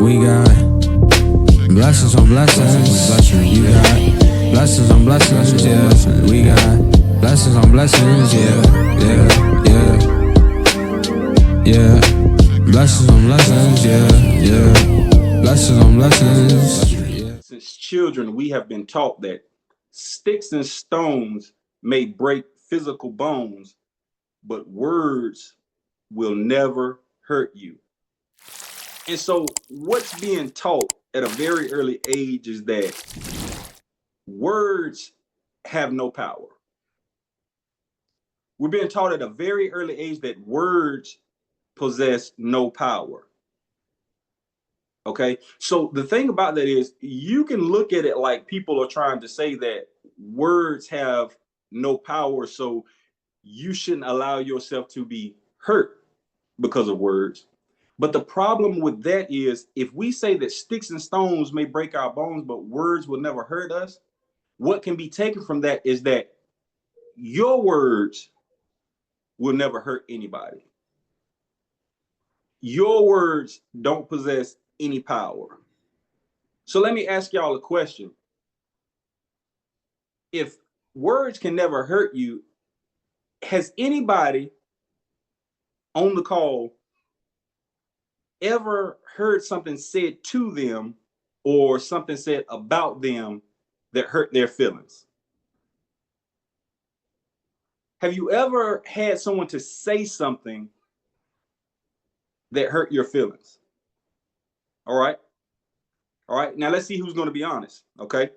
We got blessings on blessings. You got blessings on blessings, yeah. We got blessings on blessings, yeah, yeah, yeah, yeah. Blessings on blessings, yeah, yeah. Blessings on blessings. Since children, we have been taught that sticks and stones may break physical bones, but words will never hurt you. And so what's being taught at a very early age is that words have no power. We're being taught at a very early age that words possess no power. Okay, so the thing about that is you can look at it like people are trying to say that words have no power, so you shouldn't allow yourself to be hurt because of words. But the problem with that is if we say that sticks and stones may break our bones, but words will never hurt us, what can be taken from that is that your words will never hurt anybody. Your words don't possess any power. So let me ask y'all a question. If words can never hurt you, has anybody on the call ever heard something said to them or something said about them that hurt their feelings? Have you ever had someone to say something that hurt your feelings? All right. All right. Now let's see who's going to be honest. Okay.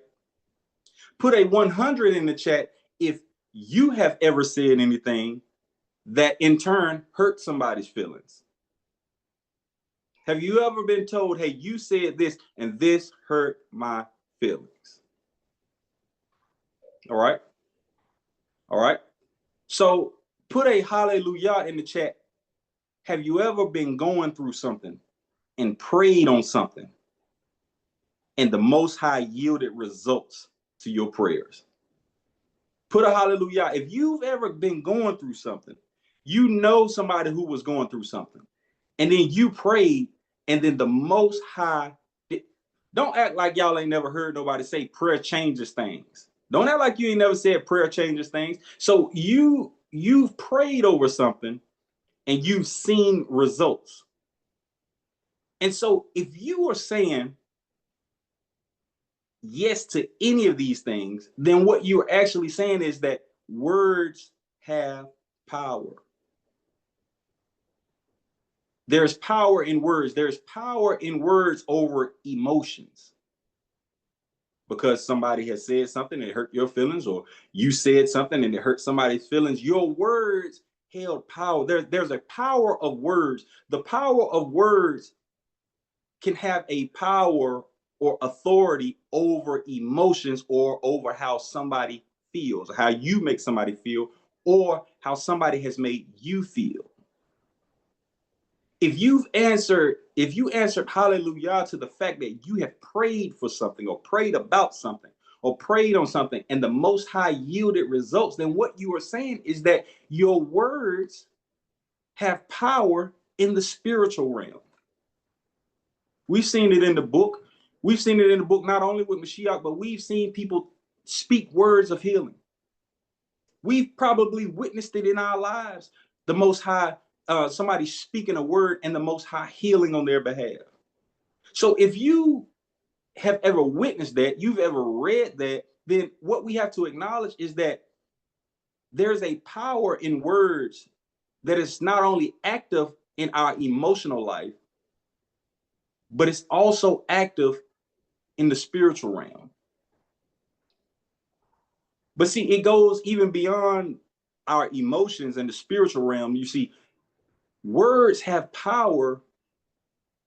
Put a 100 in the chat if you have ever said anything that in turn hurt somebody's feelings. Have you ever been told, hey, you said this and this hurt my feelings? All right. All right. So put a hallelujah in the chat. Have you ever been going through something and prayed on something and the Most High yielded results to your prayers? Put a hallelujah. If you've ever been going through something, you know somebody who was going through something, and then you prayed, and then the Most High, don't act like y'all ain't never heard nobody say prayer changes things. Don't act like you ain't never said prayer changes things. So you've prayed over something and you've seen results. And so if you are saying yes to any of these things, then what you're actually saying is that words have power. There's power in words. There's power in words over emotions. Because somebody has said something that hurt your feelings, or you said something and it hurt somebody's feelings, your words held power. There's a power of words. The power of words can have a power or authority over emotions or over how somebody feels, how you make somebody feel, or how somebody has made you feel. If you answered hallelujah to the fact that you have prayed for something or prayed about something or prayed on something and the Most High yielded results, then what you are saying is that your words have power in the spiritual realm. We've seen it in the book. We've seen it in the book not only with Mashiach, but we've seen people speak words of healing. We've probably witnessed it in our lives. The Most High, somebody speaking a word and the Most High healing on their behalf. So if you have ever witnessed that, you've ever read that, then what we have to acknowledge is that there's a power in words that is not only active in our emotional life, but it's also active in the spiritual realm. But see, it goes even beyond our emotions and the spiritual realm. You see, words have power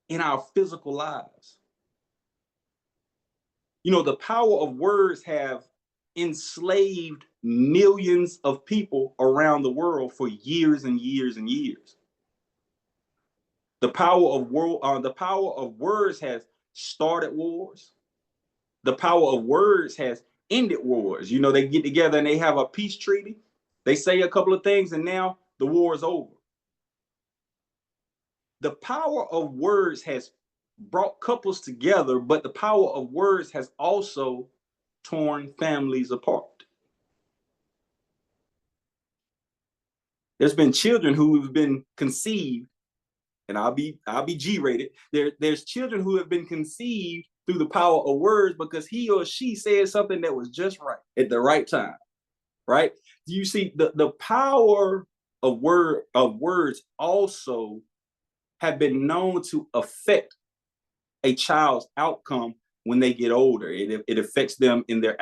in our physical lives. You know, the power of words have enslaved millions of people around the world for years and years and years. The power of words has started wars. The power of words has ended wars. You know, they get together and they have a peace treaty. They say a couple of things and now the war is over. The power of words has brought couples together, but the power of words has also torn families apart. There's been children who have been conceived, and I'll be G-rated. There's children who have been conceived through the power of words because he or she said something that was just right at the right time. Right? Do you see the power of words also have been known to affect a child's outcome when they get older? It affects them in their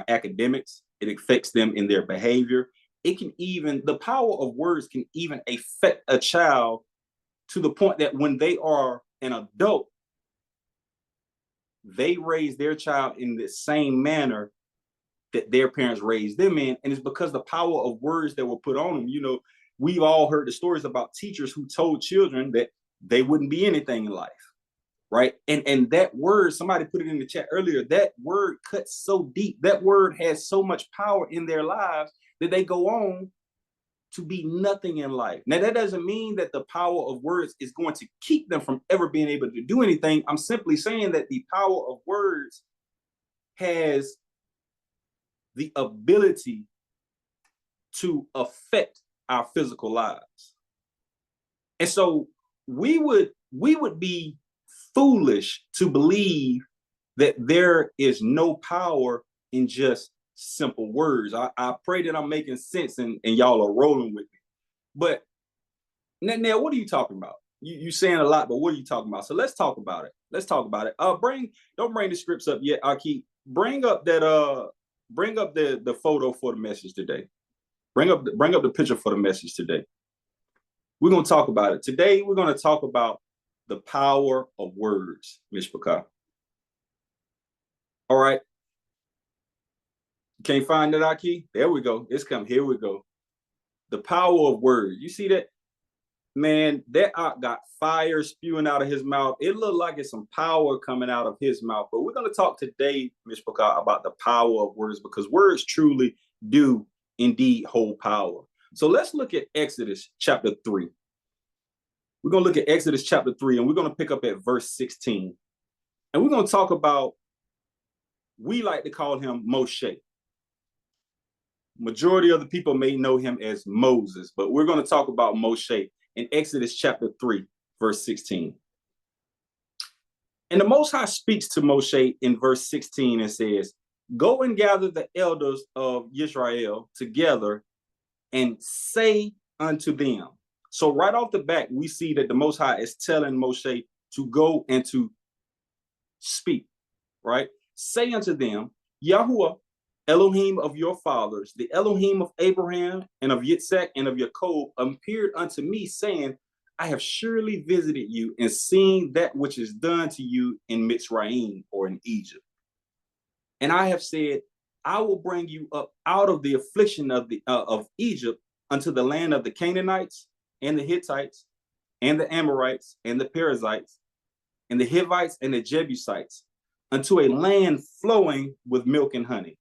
academics. It affects them in their behavior. The power of words can even affect a child to the point that when they are an adult, they raise their child in the same manner that their parents raised them in. And it's because the power of words that were put on them. You know, we've all heard the stories about teachers who told children that they wouldn't be anything in life. Right. And that word, somebody put it in the chat earlier, that word cuts so deep. That word has so much power in their lives that they go on to be nothing in life. Now, that doesn't mean that the power of words is going to keep them from ever being able to do anything. I'm simply saying that the power of words has the ability to affect our physical lives. And so we would be foolish to believe that there is no power in just simple words. I pray that I'm making sense and y'all are rolling with me. But now, what are you talking about? You saying a lot, but what are you talking about? So let's talk about it. Don't bring the scripts up yet. Bring up the photo for the message today. Bring up the picture for the message today. We're gonna talk about it today. We're gonna talk about the power of words, Mishpachah. All right. You can't find it, Aki? There we go. It's come. Here we go. The power of words. You see that? Man, that got fire spewing out of his mouth. It looked like it's some power coming out of his mouth. But we're going to talk today, Mishpachah, about the power of words, because words truly do indeed hold power. So let's look at Exodus chapter 3. We're going to look at Exodus chapter 3, and we're going to pick up at verse 16. And we're going to talk about, we like to call him Moshe. Majority of the people may know him as Moses, but we're going to talk about Moshe in Exodus chapter 3, verse 16. And the Most High speaks to Moshe in verse 16 and says, "Go and gather the elders of Yisra'El together and say unto them." So right off the bat, we see that the Most High is telling Moshe to go and to speak, right? Say unto them, "Yahuwah, Elohim of your fathers, the Elohim of Abraham and of Yitzhak and of Jacob, appeared unto me, saying, I have surely visited you and seen that which is done to you in Mitzrayim," or in Egypt. "And I have said, I will bring you up out of the affliction of Egypt unto the land of the Canaanites and the Hittites and the Amorites and the Perizzites and the Hivites and the Jebusites, unto a land flowing with milk and honey.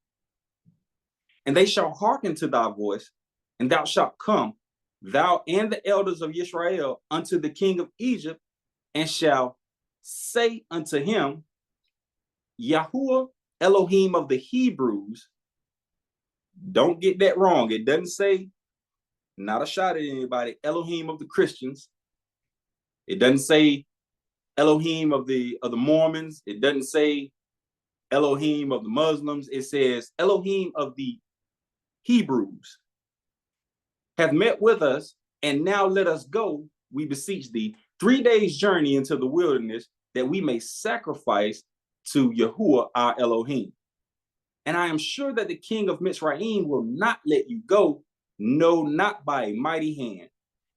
And they shall hearken to thy voice, and thou shalt come, thou and the elders of Yisra'El, unto the king of Egypt, and shall say unto him, Yahuwah, Elohim of the Hebrews." Don't get that wrong. It doesn't say, not a shot at anybody, Elohim of the Christians. It doesn't say Elohim of the Mormons. It doesn't say Elohim of the Muslims. It says Elohim of the Hebrews have met with us, and now let us go, we beseech thee, 3 days' journey into the wilderness, that we may sacrifice to Yahuwah our Elohim. And I am sure that the king of Mitzrayim will not let you go, no, not by a mighty hand.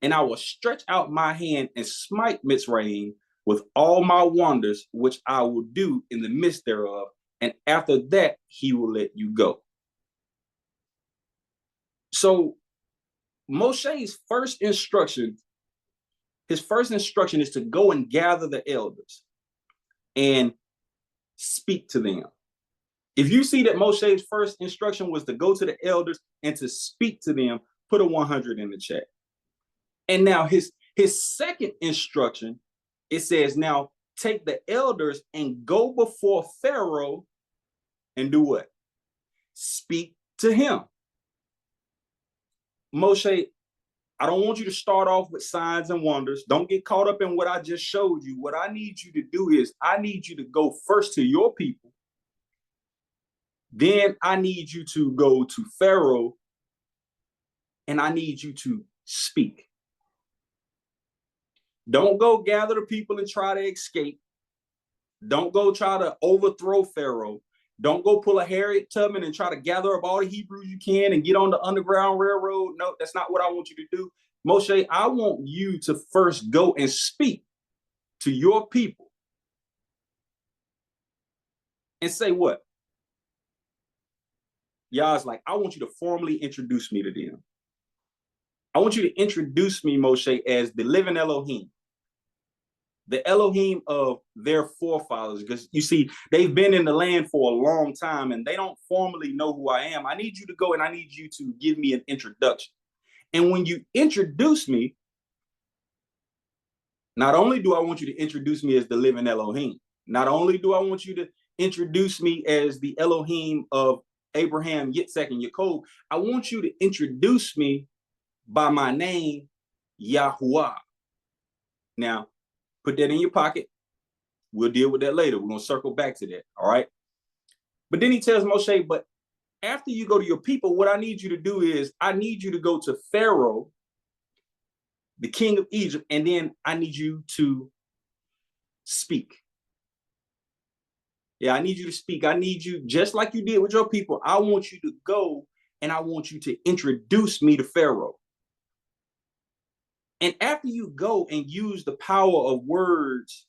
And I will stretch out my hand and smite Mitzrayim with all my wonders, which I will do in the midst thereof. And after that, he will let you go. So Moshe's first instruction is to go and gather the elders and speak to them. If you see that Moshe's first instruction was to go to the elders and to speak to them, put a 100 in the chat. And now his second instruction, it says, now take the elders and go before Pharaoh and do what? Speak to him. Moshe, I don't want you to start off with signs and wonders. Don't get caught up in what I just showed you. What I need you to do is I need you to go first to your people. Then I need you to go to Pharaoh and I need you to speak. Don't go gather the people and try to escape. Don't go try to overthrow Pharaoh. Don't go pull a Harriet Tubman and try to gather up all the Hebrews you can and get on the Underground Railroad. No, that's not what I want you to do. Moshe, I want you to first go and speak to your people. And say what? Yah's like, I want you to formally introduce me to them. I want you to introduce me, Moshe, as the living Elohim. The Elohim of their forefathers, because you see, they've been in the land for a long time and they don't formally know who I am. I need you to go and I need you to give me an introduction. And when you introduce me, not only do I want you to introduce me as the living Elohim, not only do I want you to introduce me as the Elohim of Abraham, Yitzhak, and Jacob, I want you to introduce me by my name, Yahuwah. Now, put that in your pocket. We'll deal with that later. We're going to circle back to that. All right. But then he tells Moshe, but after you go to your people, what I need you to do is I need you to go to Pharaoh, the king of Egypt, and then I need you to speak. Yeah, I need you to speak. I need you, just like you did with your people, I want you to go and I want you to introduce me to Pharaoh. And after you go and use the power of words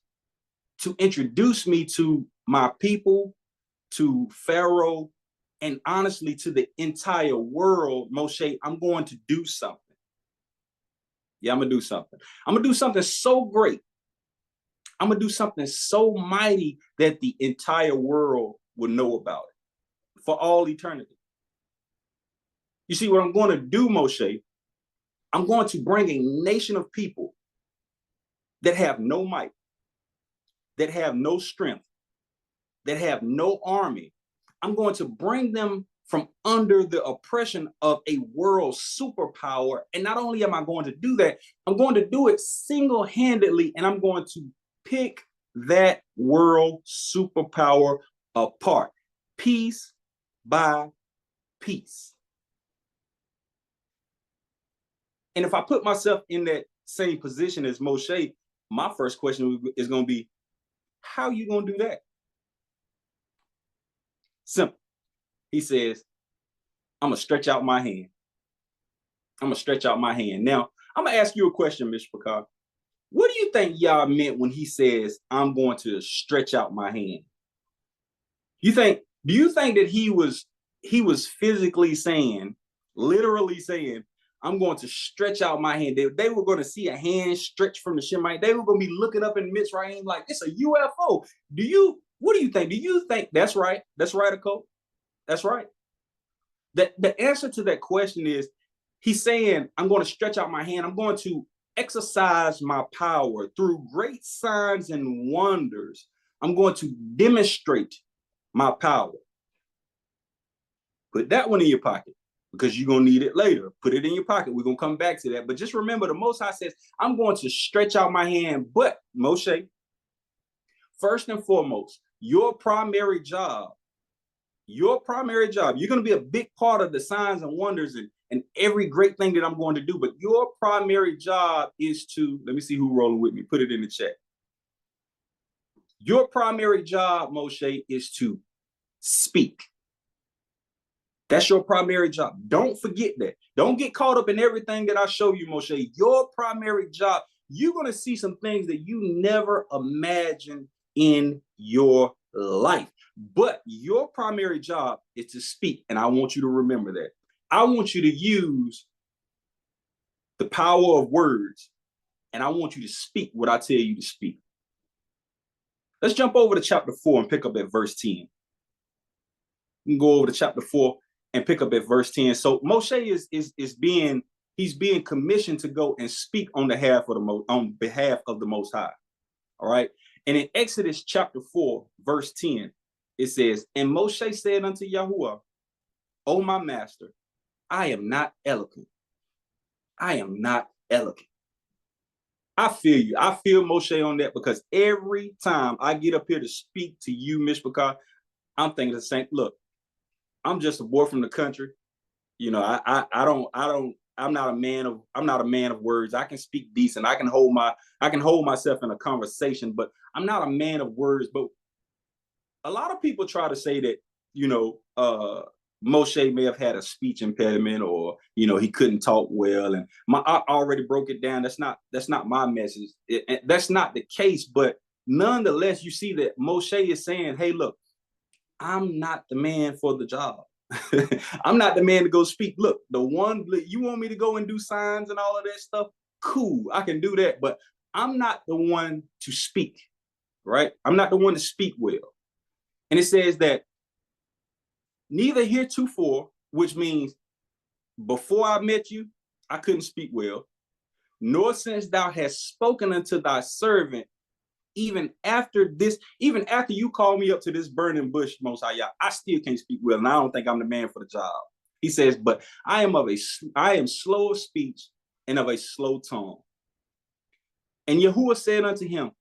to introduce me to my people, to Pharaoh, and honestly to the entire world, Moshe, I'm going to do something. Yeah, I'm going to do something. I'm going to do something so great. I'm going to do something so mighty that the entire world will know about it for all eternity. You see, what I'm going to do, Moshe, I'm going to bring a nation of people that have no might, that have no strength, that have no army. I'm going to bring them from under the oppression of a world superpower. And not only am I going to do that, I'm going to do it single-handedly, and I'm going to pick that world superpower apart, piece by piece. And if I put myself in that same position as Moshe, my first question is going to be, how are you going to do that? Simple. He says, I'm going to stretch out my hand. I'm going to stretch out my hand. Now, I'm going to ask you a question, Mr. Picard. What do you think Yah meant when he says, I'm going to stretch out my hand? Do you think that he was physically saying, literally saying, I'm going to stretch out my hand? They were going to see a hand stretch from the Shemite. They were going to be looking up in Mitzrayim like, it's a UFO. What do you think? Do you think that's right? That's right, Akko? That's right. The answer to that question is, he's saying, I'm going to stretch out my hand. I'm going to exercise my power through great signs and wonders. I'm going to demonstrate my power. Put that one in your pocket, because you're going to need it later. Put it in your pocket. We're going to come back to that. But just remember, the Most High says, I'm going to stretch out my hand. But, Moshe, first and foremost, your primary job, you're going to be a big part of the signs and wonders and every great thing that I'm going to do. But your primary job is to, let me see who's rolling with me. Put it in the chat. Your primary job, Moshe, is to speak. That's your primary job. Don't forget that. Don't get caught up in everything that I show you, Moshe. Your primary job, you're going to see some things that you never imagined in your life. But your primary job is to speak. And I want you to remember that. I want you to use the power of words. And I want you to speak what I tell you to speak. Let's jump over to chapter 4 and pick up at verse 10. We can go over to chapter 4 and pick up at verse 10. So Moshe he's being commissioned to go and speak on behalf of the Most High. All right. And in Exodus chapter 4, verse 10, it says, and Moshe said unto Yahuwah, O my master, I am not eloquent. I am not eloquent. I feel you. I feel Moshe on that, because every time I get up here to speak to you, Mishpachah, I'm thinking the same. Look, I'm just a boy from the country. You know, I'm not a man of words. I can speak decent. I can hold myself in a conversation, but I'm not a man of words. But a lot of people try to say that, you know, Moshe may have had a speech impediment, or, you know, he couldn't talk well. And I already broke it down. That's not my message. That's not the case. But nonetheless, you see that Moshe is saying, hey, look, I'm not the man for the job. I'm not the man to go speak. Look, the one you want me to go and do signs and all of that stuff, cool, I can do that. But I'm not the one to speak, right? I'm not the one to speak well. And it says that neither heretofore, which means before I met you, I couldn't speak well, nor since thou hast spoken unto thy servant, even after you call me up to this burning bush, Most High, I still can't speak well, and I don't think I'm the man for the job. He says, but I am slow of speech and of a slow tongue. And Yahuwah said unto him,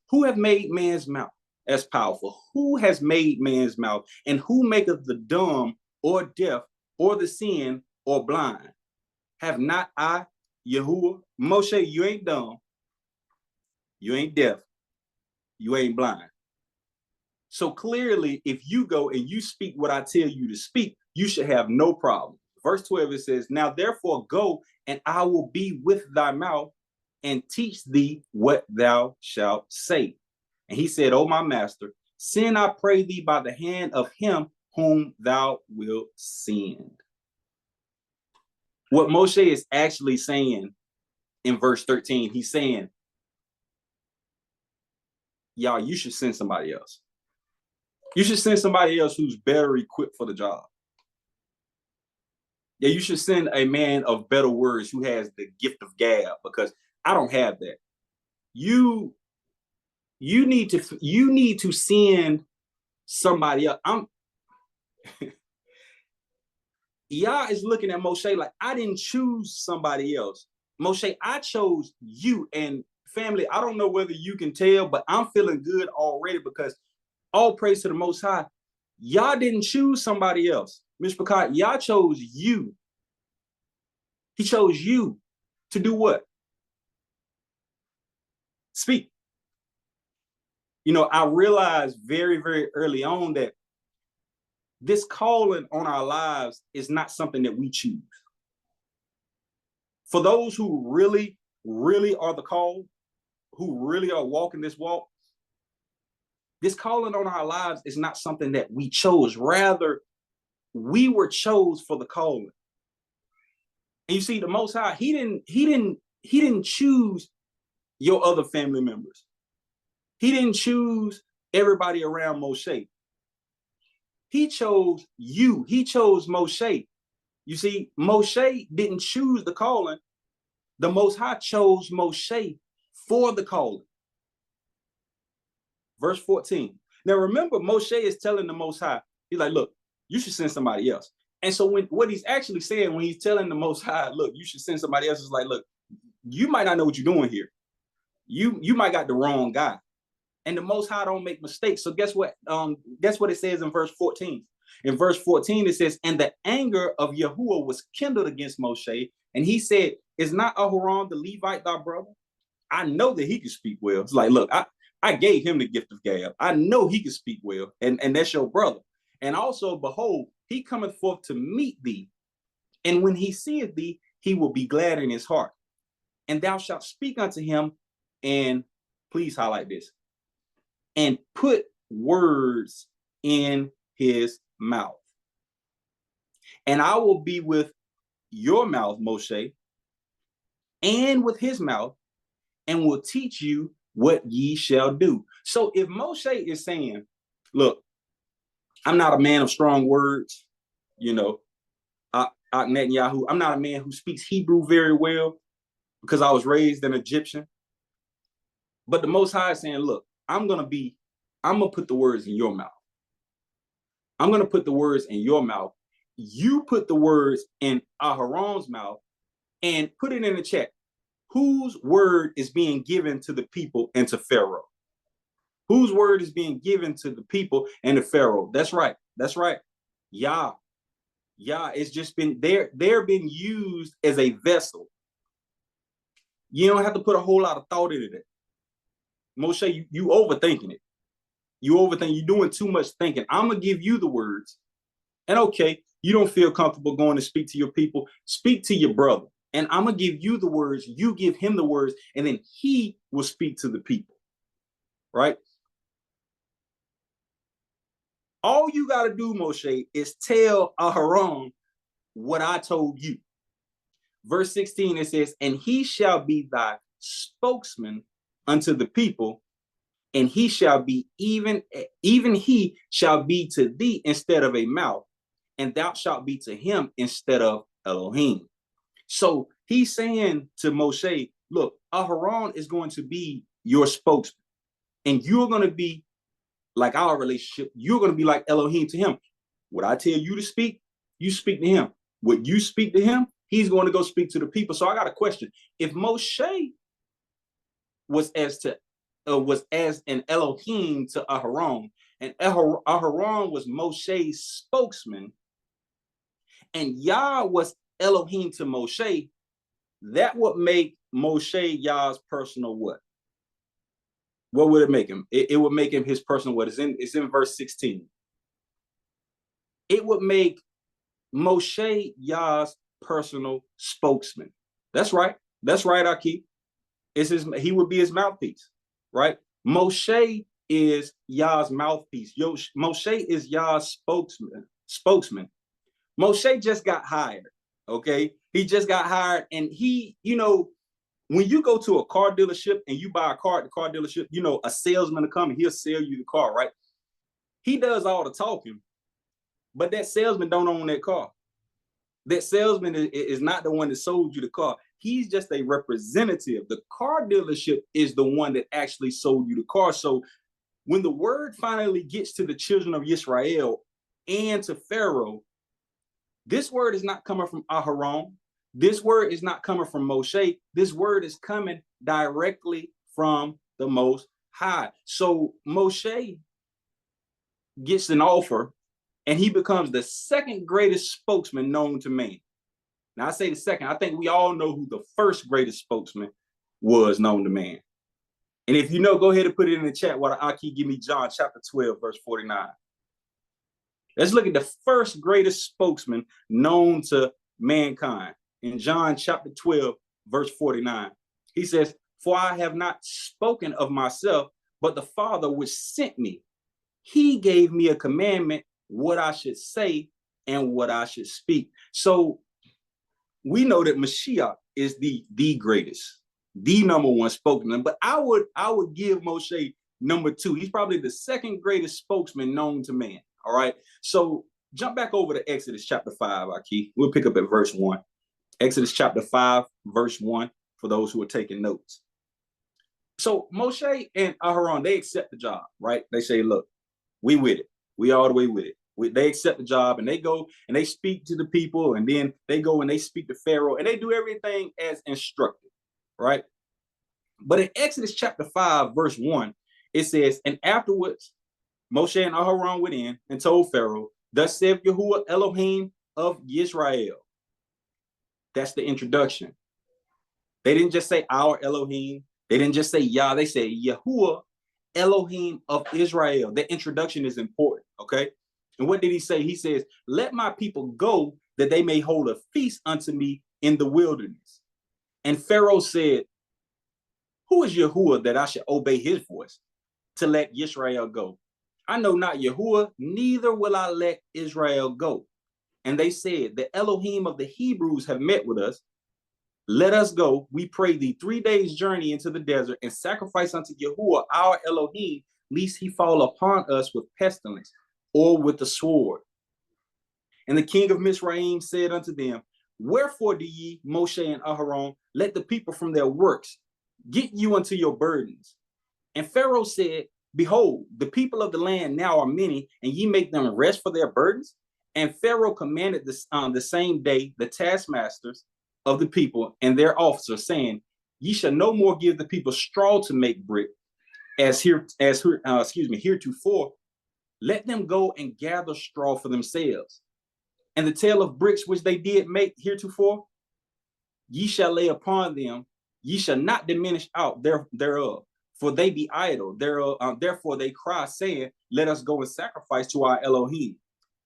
who have made man's mouth? That's powerful. Who has made man's mouth, and who maketh the dumb or deaf or the seeing or blind? Have not I, Yahuwah? Moshe, you ain't dumb, you ain't deaf, you ain't blind. So clearly, if you go and you speak what I tell you to speak, you should have no problem. Verse 12, it says, now therefore go, and I will be with thy mouth and teach thee what thou shalt say. And he said, O my master, send, I pray thee, by the hand of him whom thou wilt send. What Moshe is actually saying in verse 13, he's saying, y'all, you should send somebody else. You should send somebody else who's better equipped for the job. Yeah, you should send a man of better words who has the gift of gab, because I don't have that. You need to send somebody else. Yah is looking at Moshe like, I didn't choose somebody else. Moshe, I chose you. And family, I don't know whether you can tell, but I'm feeling good already, because all praise to the Most High. Yah didn't choose somebody else. Mishpachah, Yah chose you. He chose you to do what? Speak. You know, I realized very, very early on that this calling on our lives is not something that we choose. For those who really, really are the called, who really are walking this walk, this calling on our lives is not something that we chose. Rather, we were chose for the calling. And you see, the Most High, he didn't choose your other family members. He didn't choose everybody around Moshe. He chose you. He chose Moshe. You see, Moshe didn't choose the calling. The Most High chose Moshe for the calling. Verse 14. Now remember, Moshe is telling the Most High, he's like, look, you should send somebody else. And so what he's actually saying when he's telling the Most High, look, you should send somebody else, is like, look, you might not know what you're doing here. You might got the wrong guy. And the Most High don't make mistakes. So guess what? Guess what it says in verse 14. In verse 14, it says, and the anger of Yahuwah was kindled against Moshe. And he said, is not Aharon the Levite thy brother? I know that he can speak well. It's like, look, I gave him the gift of gab. I know he can speak well. And that's your brother. And also, behold, he cometh forth to meet thee. And when he seeth thee, he will be glad in his heart. And thou shalt speak unto him, and please highlight this, and put words in his mouth. And I will be with your mouth, Moshe, and with his mouth, and will teach you what ye shall do. So if Moshe is saying, look, I'm not a man of strong words, you know, Netanyahu, I'm not a man who speaks Hebrew very well because I was raised an Egyptian. But the Most High is saying, look, I'm going to put the words in your mouth. I'm going to put the words in your mouth. You put the words in Aharon's mouth and put it in the chat. Whose word is being given to the people and to Pharaoh? Whose word is being given to the people and to Pharaoh? That's right. That's right. Yah. Yah, it's just been, they're being used as a vessel. You don't have to put a whole lot of thought into it. Moshe, you overthinking it. You're doing too much thinking. I'm going to give you the words. And okay, you don't feel comfortable going to speak to your people. Speak to your brother. And I'm going to give you the words. You give him the words. And then he will speak to the people. Right? All you got to do, Moshe, is tell Aharon what I told you. Verse 16, it says, and he shall be thy spokesman unto the people, and he shall be even he shall be to thee instead of a mouth, and thou shalt be to him instead of Elohim. So he's saying to Moshe, look, Aharon is going to be your spokesman, and you're going to be like our relationship. You're going to be like Elohim to him. What I tell you to speak, you speak to him. What you speak to him, he's going to go speak to the people. So I got a question. If Moshe was as an Elohim to Aharon, and Aharon was Moshe's spokesman, and Yah was Elohim to Moshe, that would make Moshe Yah's personal what? What would it make him? It would make him his personal what? It's in verse 16. It would make Moshe Yah's personal spokesman. That's right. That's right, Aki. He would be his mouthpiece, right? Moshe is Yah's mouthpiece. Moshe is Yah's spokesman. Moshe just got hired, okay? He just got hired, and he, when you go to a car dealership and you buy a car at the car dealership, a salesman will come and he'll sell you the car, right? He does all the talking, but that salesman don't own that car. That salesman is not the one that sold you the car. He's just a representative. The car dealership is the one that actually sold you the car. So when the word finally gets to the children of Yisra'El and to Pharaoh, this word is not coming from Aharon. This word is not coming from Moshe. This word is coming directly from the Most High. So Moshe gets an offer, and he becomes the second greatest spokesman known to man. Now, I say the second. I think we all know who the first greatest spokesman was known to man. And if you know, go ahead and put it in the chat while Aki give me John chapter 12, verse 49. Let's look at the first greatest spokesman known to mankind. In John chapter 12, verse 49, he says, for I have not spoken of myself, but the Father which sent me. He gave me a commandment what I should say and what I should speak. So we know that Mashiach is the greatest, the number one spokesman. But I would give Moshe number two. He's probably the second greatest spokesman known to man. All right. So jump back over to Exodus chapter 5, Aki. We'll pick up at verse 1. Exodus chapter 5, verse 1, for those who are taking notes. So Moshe and Aharon, they accept the job, right? They say, look, we with it. We all the way with it. They accept the job, and they go and they speak to the people, and then they go and they speak to Pharaoh, and they do everything as instructed, right? But in Exodus chapter 5, verse 1, it says, and afterwards, Moshe and Aharon went in and told Pharaoh, thus saith Yahuwah Elohim of Yisra'El. That's the introduction. They didn't just say our Elohim. They didn't just say Yah. They say Yahuwah Elohim of Israel. The introduction is important, okay? And what did he say? He says, let my people go that they may hold a feast unto me in the wilderness. And Pharaoh said, who is Yahuwah that I should obey his voice to let Israel go? I know not Yahuwah, neither will I let Israel go. And they said, the Elohim of the Hebrews have met with us. Let us go, we pray thee, 3 days' journey into the desert, and sacrifice unto Yahuwah our Elohim, lest he fall upon us with pestilence or with the sword. And the king of Mizraim said unto them, wherefore do ye, Moshe and Aharon, let the people from their works get you unto your burdens? And Pharaoh said, Behold, the people of the land now are many, and ye make them rest for their burdens. And Pharaoh commanded this the same day the taskmasters of the people and their officers, saying, ye shall no more give the people straw to make brick, heretofore. Let them go and gather straw for themselves. And the tale of bricks which they did make heretofore, ye shall lay upon them, ye shall not diminish out thereof, for they be idle. Therefore they cry, saying, let us go and sacrifice to our Elohim.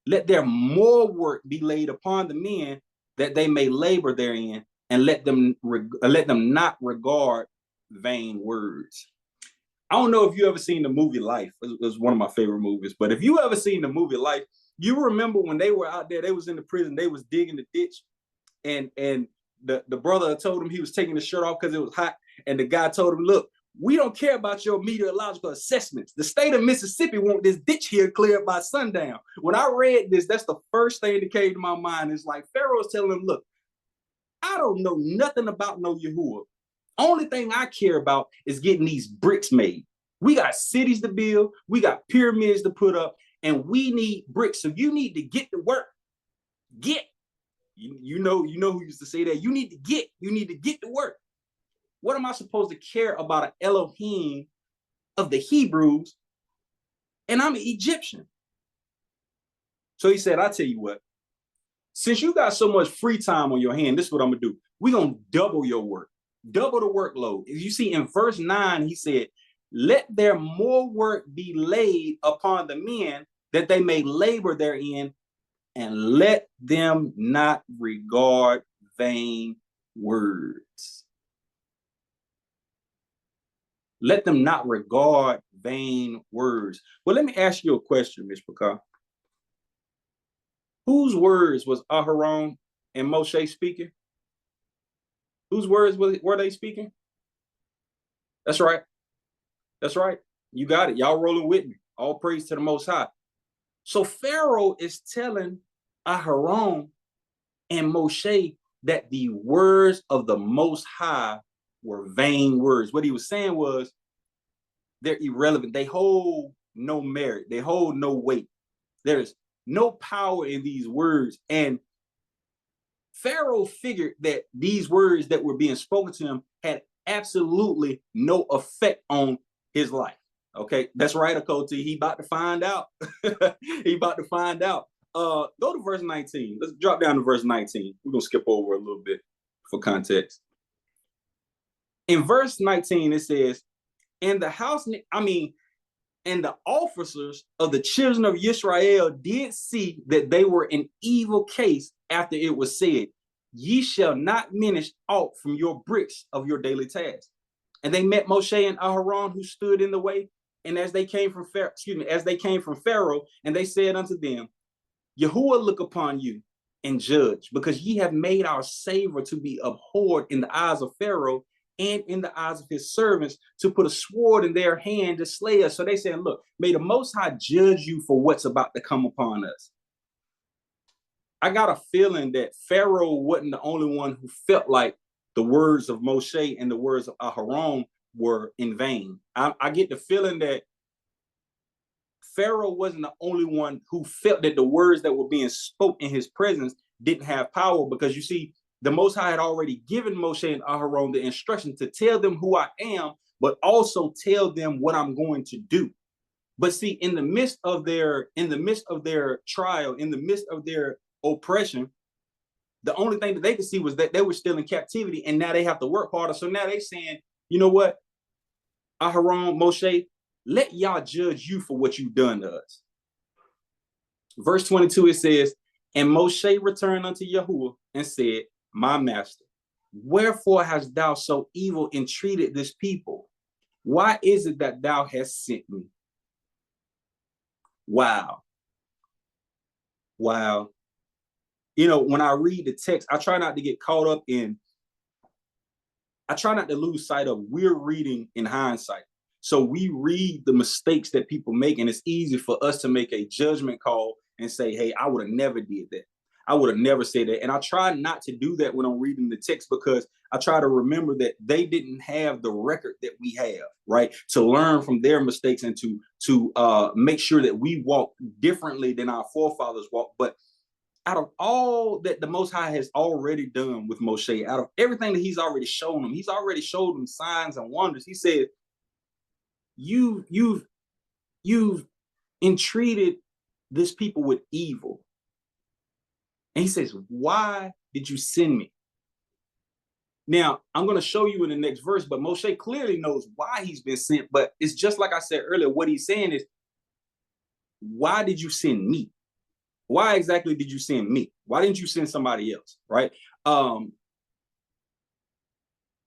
Let their more work be laid upon the men, that they may labor therein, and let them not regard vain words. I don't know if you ever seen the movie Life. It was one of my favorite movies. But if you ever seen the movie Life, you remember when they were out there, they was in the prison, they was digging the ditch, and the brother told him he was taking the shirt off because it was hot. And the guy told him, look, we don't care about your meteorological assessments. The state of Mississippi want this ditch here cleared by sundown. When I read this, that's the first thing that came to my mind. It's like Pharaoh's telling him, look, I don't know nothing about no Yahuwah. Only thing I care about is getting these bricks made. We got cities to build. We got pyramids to put up, and we need bricks. So you need to get to work. Get. You know who used to say that. You need to get to work. What am I supposed to care about an Elohim of the Hebrews? And I'm an Egyptian. So he said, I tell you what, since you got so much free time on your hand, this is what I'm gonna do. We're gonna double your work, double the workload. If you see in verse 9, he said, let their more work be laid upon the men, that they may labor therein, and let them not regard vain words. Let them not regard vain words. Well, let me ask you a question, Ms. Pakar. Whose words was Aharon and Moshe speaking? Whose words were they speaking? That's right. That's right. You got it. Y'all rolling with me. All praise to the Most High. So Pharaoh is telling Aharon and Moshe that the words of the Most High were vain words. What he was saying was, they're irrelevant. They hold no merit. They hold no weight. There's no power in these words. And Pharaoh figured that these words that were being spoken to him had absolutely no effect on his life. Okay, that's right, Akoti. He about to find out. He about to find out. Go to verse 19. Let's drop down to verse 19. We're gonna skip over a little bit for context. In verse 19, it says, and the officers of the children of Yisra'El did see that they were in evil case after it was said, ye shall not diminish aught from your bricks of your daily task. And they met Moshe and Aharon, who stood in the way, and as they came from Pharaoh, and they said unto them, Yahuwah look upon you and judge, because ye have made our savor to be abhorred in the eyes of Pharaoh and in the eyes of his servants, to put a sword in their hand to slay us. So they said, look, may the Most High judge you for what's about to come upon us. I got a feeling that Pharaoh wasn't the only one who felt like the words of Moshe and the words of Aharon were in vain. I get the feeling that Pharaoh wasn't the only one who felt that the words that were being spoke in his presence didn't have power, because you see, the Most High had already given Moshe and Aharon the instruction to tell them who I am, but also tell them what I'm going to do. But see, in the midst of their trial, in the midst of their oppression, the only thing that they could see was that they were still in captivity, and now they have to work harder. So now they're saying, you know what, Aharon, Moshe, let y'all judge you for what you've done to us. Verse 22, it says, and Moshe returned unto Yahuwah and said, my master, wherefore hast thou so evil entreated this people? Why is it that thou hast sent me? Wow. Wow. You know, when I read the text, I try not to get caught up in, I try not to lose sight of we're reading in hindsight. So we read the mistakes that people make, and it's easy for us to make a judgment call and say, hey, I would have never did that. I would have never said that. And I try not to do that when I'm reading the text, because I try to remember that they didn't have the record that we have, right? To learn from their mistakes and to make sure that we walk differently than our forefathers walked. But out of all that the Most High has already done with Moshe, out of everything that he's already shown him, he's already showed him signs and wonders. He said, you've entreated this people with evil. And he says, why did you send me? Now, I'm going to show you in the next verse, but Moshe clearly knows why he's been sent. But it's just like I said earlier, what he's saying is, why did you send me? Why exactly did you send me? Why didn't you send somebody else, right?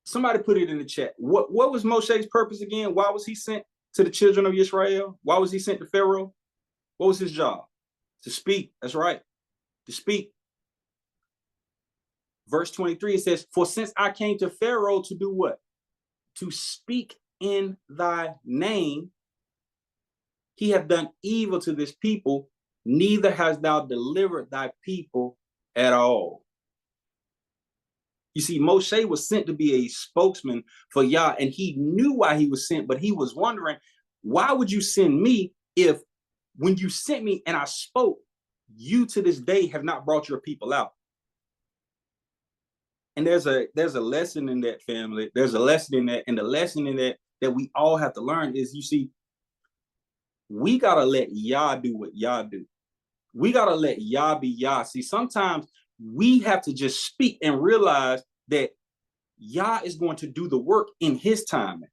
Somebody put it in the chat. What was Moshe's purpose again? Why was he sent to the children of Yisra'El? Why was he sent to Pharaoh? What was his job? To speak. That's right. To speak. Verse 23, it says, for since I came to Pharaoh to do what? To speak in thy name, he hath done evil to this people, neither hast thou delivered thy people at all. You see, Moshe was sent to be a spokesman for Yah, and he knew why he was sent, but he was wondering, why would you send me if when you sent me and I spoke, you to this day have not brought your people out? And there's a lesson in that, family. There's a lesson in that. And the lesson in that we all have to learn is, you see, we got to let Yah do what Yah do. We got to let Yah be Yah. See, sometimes we have to just speak and realize that Yah is going to do the work in his timing.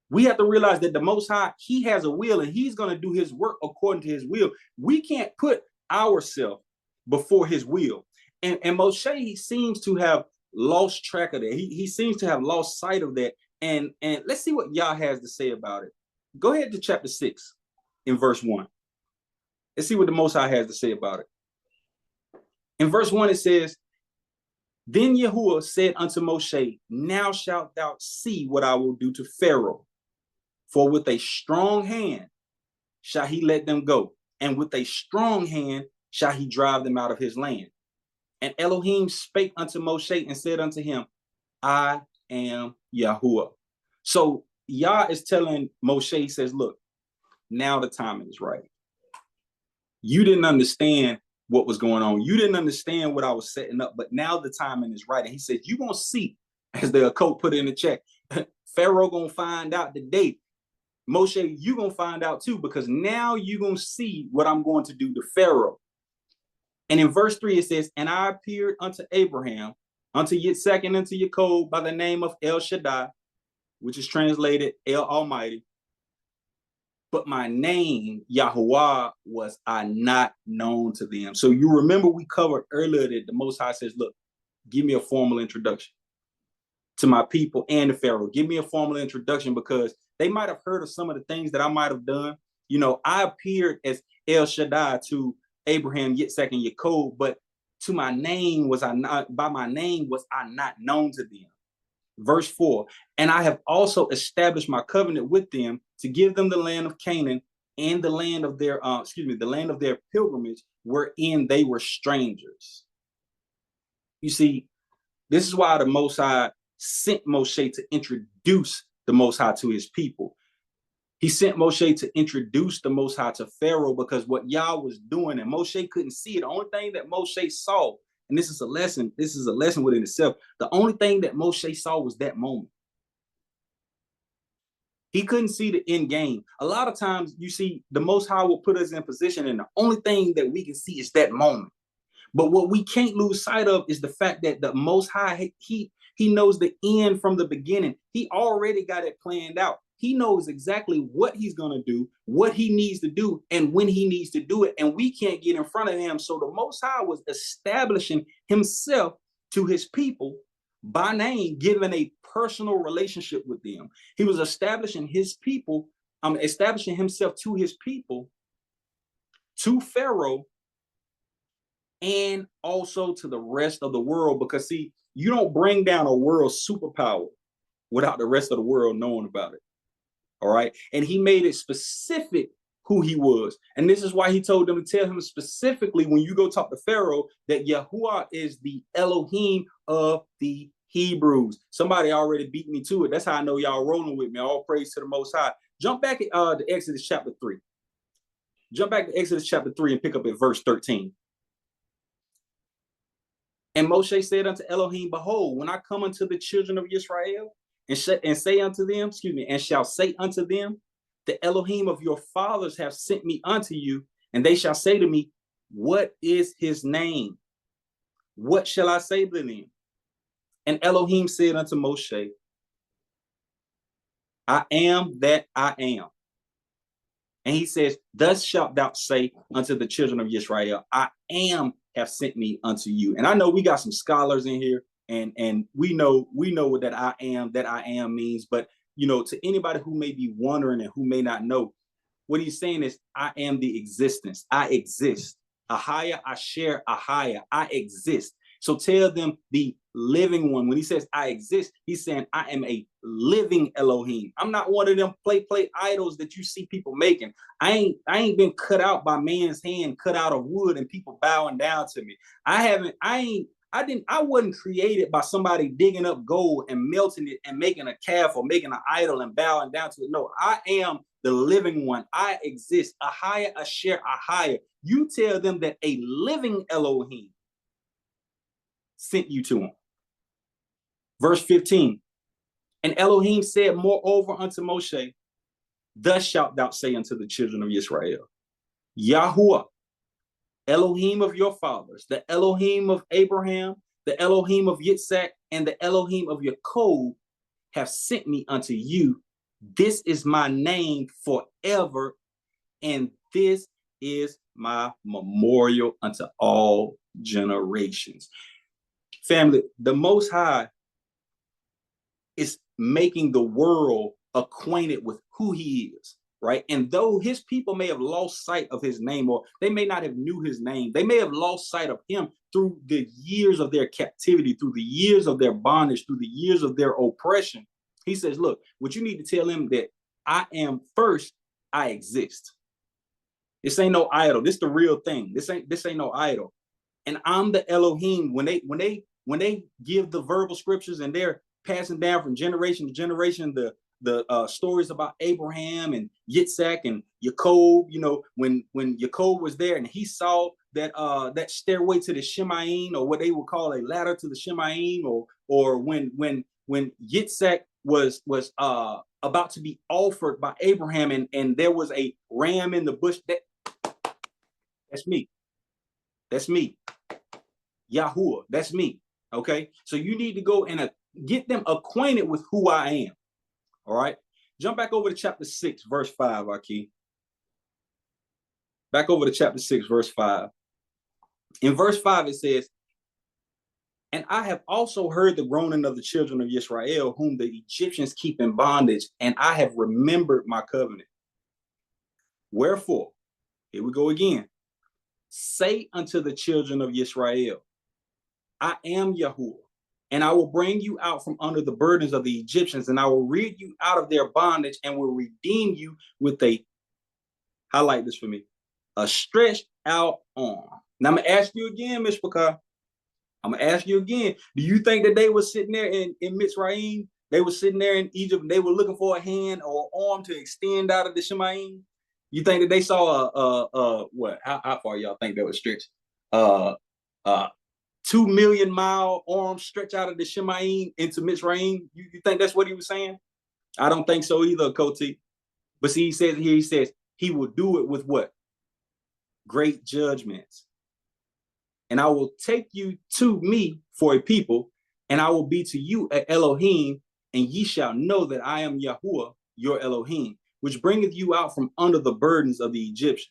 We have to realize that the Most High, he has a will, and he's going to do his work according to his will. We can't put ourselves before his will. And Moshe, he seems to have lost track of that. He seems to have lost sight of that. And let's see what Yah has to say about it. Go ahead to chapter 6 in verse 1. Let's see what the Most High has to say about it. In verse 1, it says, then Yahuwah said unto Moshe, now shalt thou see what I will do to Pharaoh. For with a strong hand shall he let them go, and with a strong hand shall he drive them out of his land. And Elohim spake unto Moshe and said unto him, I am Yahuwah. So Yah is telling Moshe, he says, look, now the timing is right. You didn't understand what was going on. You didn't understand what I was setting up, but now the timing is right. And he said, you're going to see, as the occult put in the chat, Pharaoh going to find out today. Moshe, you're going to find out too, because now you're going to see what I'm going to do to Pharaoh. And in verse 3, it says, and I appeared unto Abraham, unto Yitzhak, and unto Jacob by the name of El Shaddai, which is translated El Almighty. But my name, Yahuwah, was I not known to them. So you remember we covered earlier that the Most High says, look, give me a formal introduction to my people and to Pharaoh. Give me a formal introduction, because they might have heard of some of the things that I might have done. You know, I appeared as El Shaddai to Abraham, Yitzhak, and Jacob, but to my name was I not, by my name was I not known to them. Verse 4, and I have also established my covenant with them to give them the land of Canaan and the land of their, the land of their pilgrimage, wherein they were strangers. You see, this is why the Most High sent Moshe to introduce the Most High to his people. He sent Moshe to introduce the Most High to Pharaoh, because what Yah was doing, and Moshe couldn't see it. The only thing that Moshe saw, and this is a lesson within itself, the only thing that Moshe saw was that moment. He couldn't see the end game. A lot of times, you see, the Most High will put us in position, and the only thing that we can see is that moment. But what we can't lose sight of is the fact that the Most High, he knows the end from the beginning. He already got it planned out. He knows exactly what he's going to do, what he needs to do, and when he needs to do it. And we can't get in front of him. So the Most High was establishing himself to his people by name, giving a personal relationship with them. He was establishing his people, establishing himself to his people, to Pharaoh, and also to the rest of the world. Because see, you don't bring down a world superpower without the rest of the world knowing about it. All right. And he made it specific who he was. And this is why he told them to tell him specifically when you go talk to Pharaoh that Yahuwah is the Elohim of the Hebrews. Somebody already beat me to it. That's how I know y'all rolling with me. All praise to the Most High. Jump back to Exodus chapter 3. Jump back to Exodus chapter 3 and pick up at verse 13. And Moshe said unto Elohim, behold, when I come unto the children of Yisra'El and say unto them, and shall say unto them, the Elohim of your fathers have sent me unto you, and they shall say to me, what is his name? What shall I say to them? And Elohim said unto Moshe, I am that I am. And he says, thus shalt thou say unto the children of Yisrael, I am have sent me unto you. And I know we got some scholars in here, and we know what that I am means. But to anybody who may be wondering and who may not know, what he's saying is, I am the existence. I exist. Ahaya, Asher, Ahaya. I exist. So tell them the living one. When he says I exist, he's saying I am a living Elohim. I'm not one of them play idols that you see people making. I ain't been cut out by man's hand, cut out of wood, and people bowing down to me. I wasn't created by somebody digging up gold and melting it and making a calf or making an idol and bowing down to it. No, I am the living one. I exist. Ahaya, Asher, Ahaya. You tell them that a living Elohim sent you to him. Verse 15. And Elohim said moreover unto Moshe, thus shalt thou say unto the children of Yisrael, Yahuwah, Elohim of your fathers, the Elohim of Abraham, the Elohim of Yitzhak, and the Elohim of Jacob have sent me unto you. This is my name forever, and this is my memorial unto all generations. Family, the Most High is making the world acquainted with who he is, right? And though his people may have lost sight of his name, or they may not have knew his name, they may have lost sight of him through the years of their captivity, through the years of their bondage, through the years of their oppression. He says, look, what you need to tell him that I am first, I exist. This ain't no idol. This the real thing. This ain't no idol. And I'm the Elohim. When they give the verbal scriptures and they're passing down from generation to generation the stories about Abraham and Yitzhak and Jacob, when Jacob was there and he saw that stairway to the Shemaim, or what they would call a ladder to the Shemaim, or when Yitzhak was about to be offered by Abraham and there was a ram in the bush. That's me. That's me. Yahuwah, that's me. Okay, so you need to go and get them acquainted with who I am. All right, jump back over to chapter 6, verse 5, Aki. Back over to chapter 6, verse 5. In verse 5, it says, and I have also heard the groaning of the children of Yisra'el, whom the Egyptians keep in bondage, and I have remembered my covenant. Wherefore, here we go again. Say unto the children of Yisrael, I am Yahuwah, and I will bring you out from under the burdens of the Egyptians, and I will rid you out of their bondage, and will redeem you with highlight this for me, a stretched out arm. Now I'm going to ask you again, Mishpachah. I'm going to ask you again. Do you think that they were sitting there in Mitzrayim? They were sitting there in Egypt, and they were looking for a hand or arm to extend out of the Shemaim? You think that they saw what? How far y'all think that was stretched? 2 million mile arm stretch out of the Shemaim into Mitzrayim? You think that's what he was saying? I don't think so either, Koti. But see, he says he will do it with what? Great judgments. And I will take you to me for a people, and I will be to you a Elohim, and ye shall know that I am Yahuwah, your Elohim, which bringeth you out from under the burdens of the Egyptians.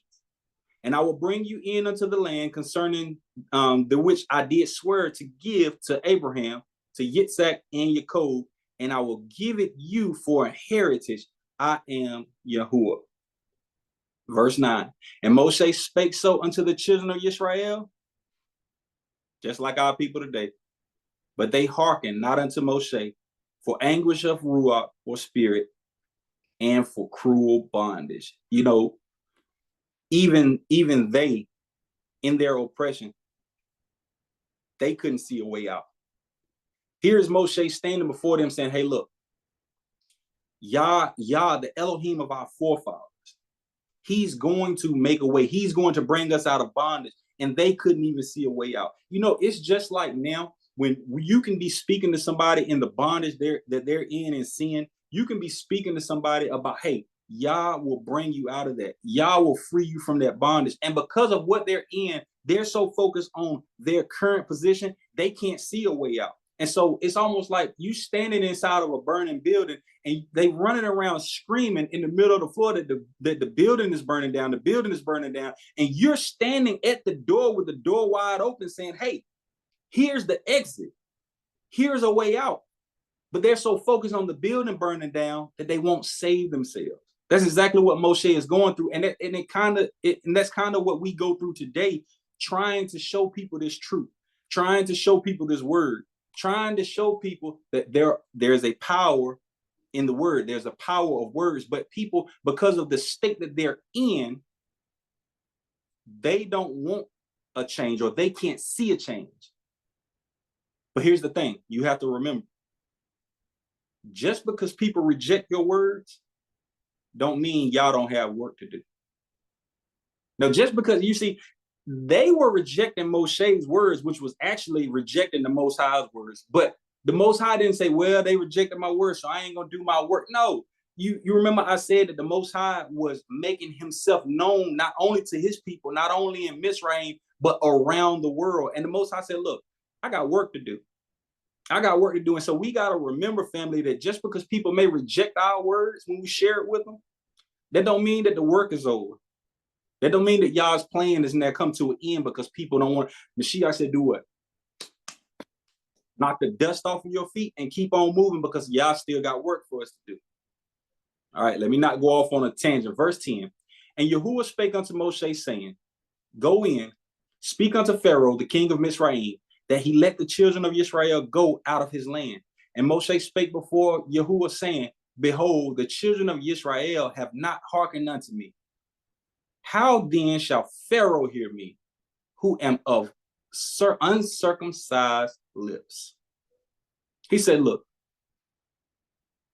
And I will bring you in unto the land concerning the which I did swear to give to Abraham, to Yitzhak, and Jacob, and I will give it you for a heritage. I am Yahuwah. Verse 9. And Moshe spake so unto the children of Yisrael, just like our people today. But they hearkened not unto Moshe, for anguish of ruach or spirit, and for cruel bondage. even they, in their oppression, they couldn't see a way out. Here's Moshe standing before them saying, hey, look, Yah, the Elohim of our forefathers, he's going to make a way. He's going to bring us out of bondage. And they couldn't even see a way out. You know, it's just like now when you can be speaking to somebody in the bondage that they're in and sin. You can be speaking to somebody about, hey, Yah will bring you out of that. Yah will free you from that bondage. And because of what they're in, they're so focused on their current position, they can't see a way out. And so it's almost like you standing inside of a burning building and they running around screaming in the middle of the floor that the building is burning down, the building is burning down. And you're standing at the door with the door wide open saying, hey, here's the exit. Here's a way out. But they're so focused on the building burning down that they won't save themselves. That's exactly what Moshe is going through. And that's kind of what we go through today, trying to show people this truth, trying to show people this word, trying to show people that there's a power in the word. There's a power of words, but people, because of the state that they're in, they don't want a change or they can't see a change. But here's the thing. You have to remember, just because people reject your words don't mean y'all don't have work to do. Now, just because you see, they were rejecting Moshe's words, which was actually rejecting the Most High's words. But the Most High didn't say, well, they rejected my words, so I ain't going to do my work. No, you remember I said that the Most High was making himself known not only to his people, not only in Mizraim, but around the world. And the Most High said, look, I got work to do. I got work to do. And so we got to remember, family, that just because people may reject our words when we share it with them, that don't mean that the work is over. That don't mean that y'all's plan is now come to an end because people don't want. Mashiach said, do what? Knock the dust off of your feet and keep on moving because y'all still got work for us to do. All right, let me not go off on a tangent. Verse 10. And Yahuwah spake unto Moshe, saying, go in, speak unto Pharaoh, the king of Mizraim, that he let the children of Yisra'El go out of his land. And Moshe spake before Yahuwah, saying, behold, the children of Yisra'El have not hearkened unto me. How then shall Pharaoh hear me, who am of uncircumcised lips? He said, look,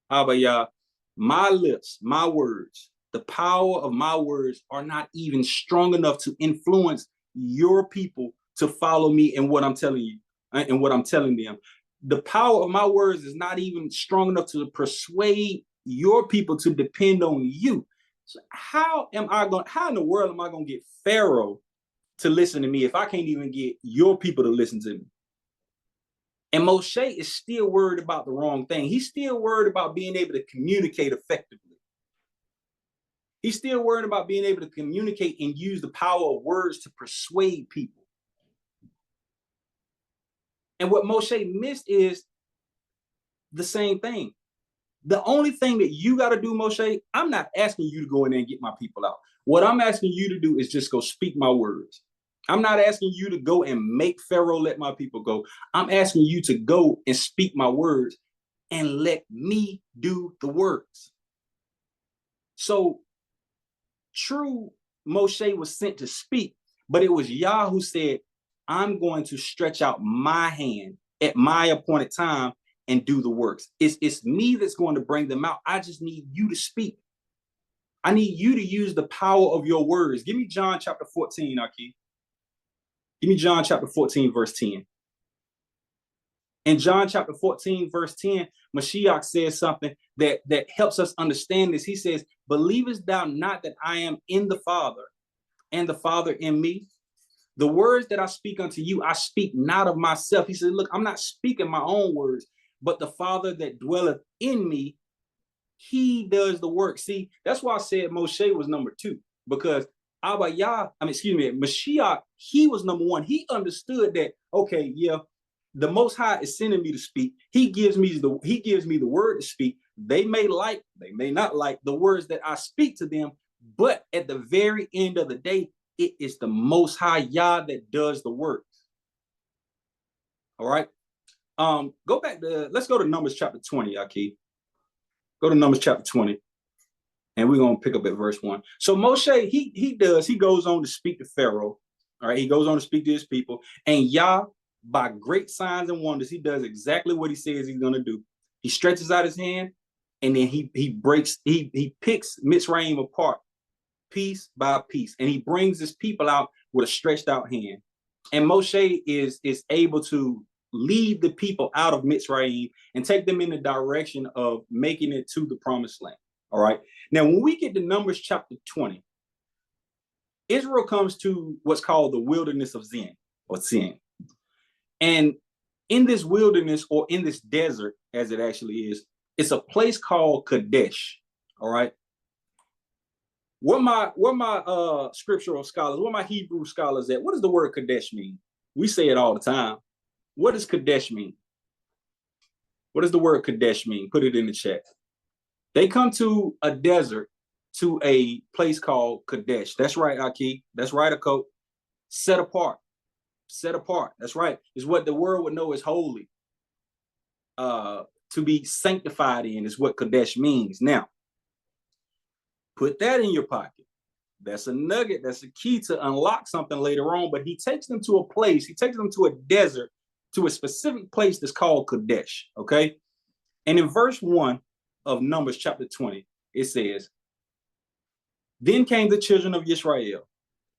Abba, my lips, my words, the power of my words are not even strong enough to influence your people to follow me in what I'm telling you and what I'm telling them. The power of my words is not even strong enough to persuade your people to depend on you. So how in the world am I going to get Pharaoh to listen to me if I can't even get your people to listen to me? And Moshe is still worried about the wrong thing. He's still worried about being able to communicate effectively. He's still worried about being able to communicate and use the power of words to persuade people. And what Moshe missed is the same thing. The only thing that you got to do, Moshe, I'm not asking you to go in there and get my people out. What I'm asking you to do is just go speak my words. I'm not asking you to go and make Pharaoh let my people go. I'm asking you to go and speak my words and let me do the works. So true, Moshe was sent to speak, but it was Yah who said, I'm going to stretch out my hand at my appointed time and do the works. It's me that's going to bring them out. I just need you to speak. I need you to use the power of your words. Give me John chapter 14, Aki. Give me John chapter 14, verse 10. In John chapter 14, verse 10, Mashiach says something that helps us understand this. He says, believest thou not that I am in the Father and the Father in me? The words that I speak unto you, I speak not of myself. He said, look, I'm not speaking my own words, but the Father that dwelleth in me, he does the work. See, that's why I said Moshe was number 2, because Mashiach, he was number 1. He understood that, okay, yeah, the Most High is sending me to speak. He gives me the word to speak. They may not like the words that I speak to them, but at the very end of the day, it is the Most High Yah that does the work. All right. Let's go to Numbers chapter 20, Aki. Go to Numbers chapter 20. And we're going to pick up at verse 1. So Moshe, he goes on to speak to Pharaoh. All right, he goes on to speak to his people. And Yah, by great signs and wonders, he does exactly what he says he's going to do. He stretches out his hand, and then he picks Mitzrayim apart, piece by piece, and he brings his people out with a stretched out hand. And Moshe is able to lead the people out of Mitzrayim and take them in the direction of making it to the promised land. All right. Now, when we get to Numbers chapter 20, Israel comes to what's called the wilderness of Zin, or Sin. And in this wilderness, or in this desert, as it actually is, it's a place called Kadesh. All right. Where my scriptural scholars, where my Hebrew scholars at, what does the word Kadesh mean? We say it all the time. What does Kadesh mean? What does the word Kadesh mean? Put it in the chat. They come to a desert, to a place called Kadesh. That's right, Aki. That's right, Akot. Set apart. Set apart. That's right. Is what the world would know is holy. To be sanctified in is what Kadesh means. Now, put that in your pocket. That's a nugget. That's a key to unlock something later on. But he takes them to a place. He takes them to a desert, to a specific place that's called Kadesh. Okay. And in verse 1 of Numbers chapter 20, it says, "Then came the children of Yisra'El,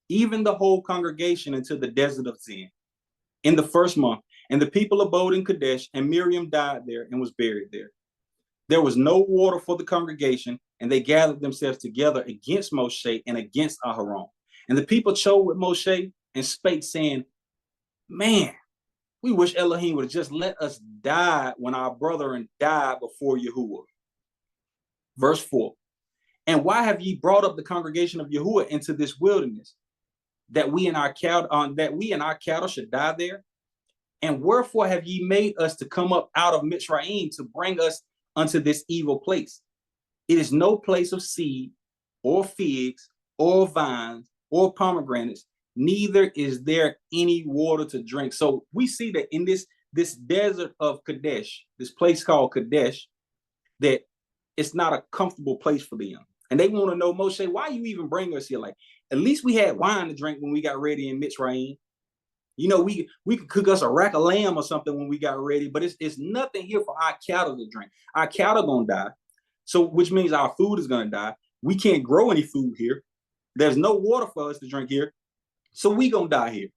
even the whole congregation, into the desert of Zin in the first month. And the people abode in Kadesh, and Miriam died there and was buried there. There was no water for the congregation, and they gathered themselves together against Moshe and against Aharon. And the people chose with Moshe and spake, saying, Man, we wish Elohim would have just let us die when our brethren died before Yahuwah." Verse 4. "And why have ye brought up the congregation of Yahuwah into this wilderness, that we and our cattle should die there? And wherefore have ye made us to come up out of Mitzrayim to bring us unto this evil place? It is no place of seed, or figs, or vines, or pomegranates, neither is there any water to drink." So we see that in this desert of Kadesh, this place called Kadesh, that it's not a comfortable place for them. And they want to know, Moshe, why you even bring us here? Like, at least we had wine to drink when we got ready in Mitzrayim. You know, we could cook us a rack of lamb or something when we got ready, but it's nothing here for our cattle to drink. Our cattle gonna die. So, which means our food is gonna die. We can't grow any food here. There's no water for us to drink here. So we gonna die here.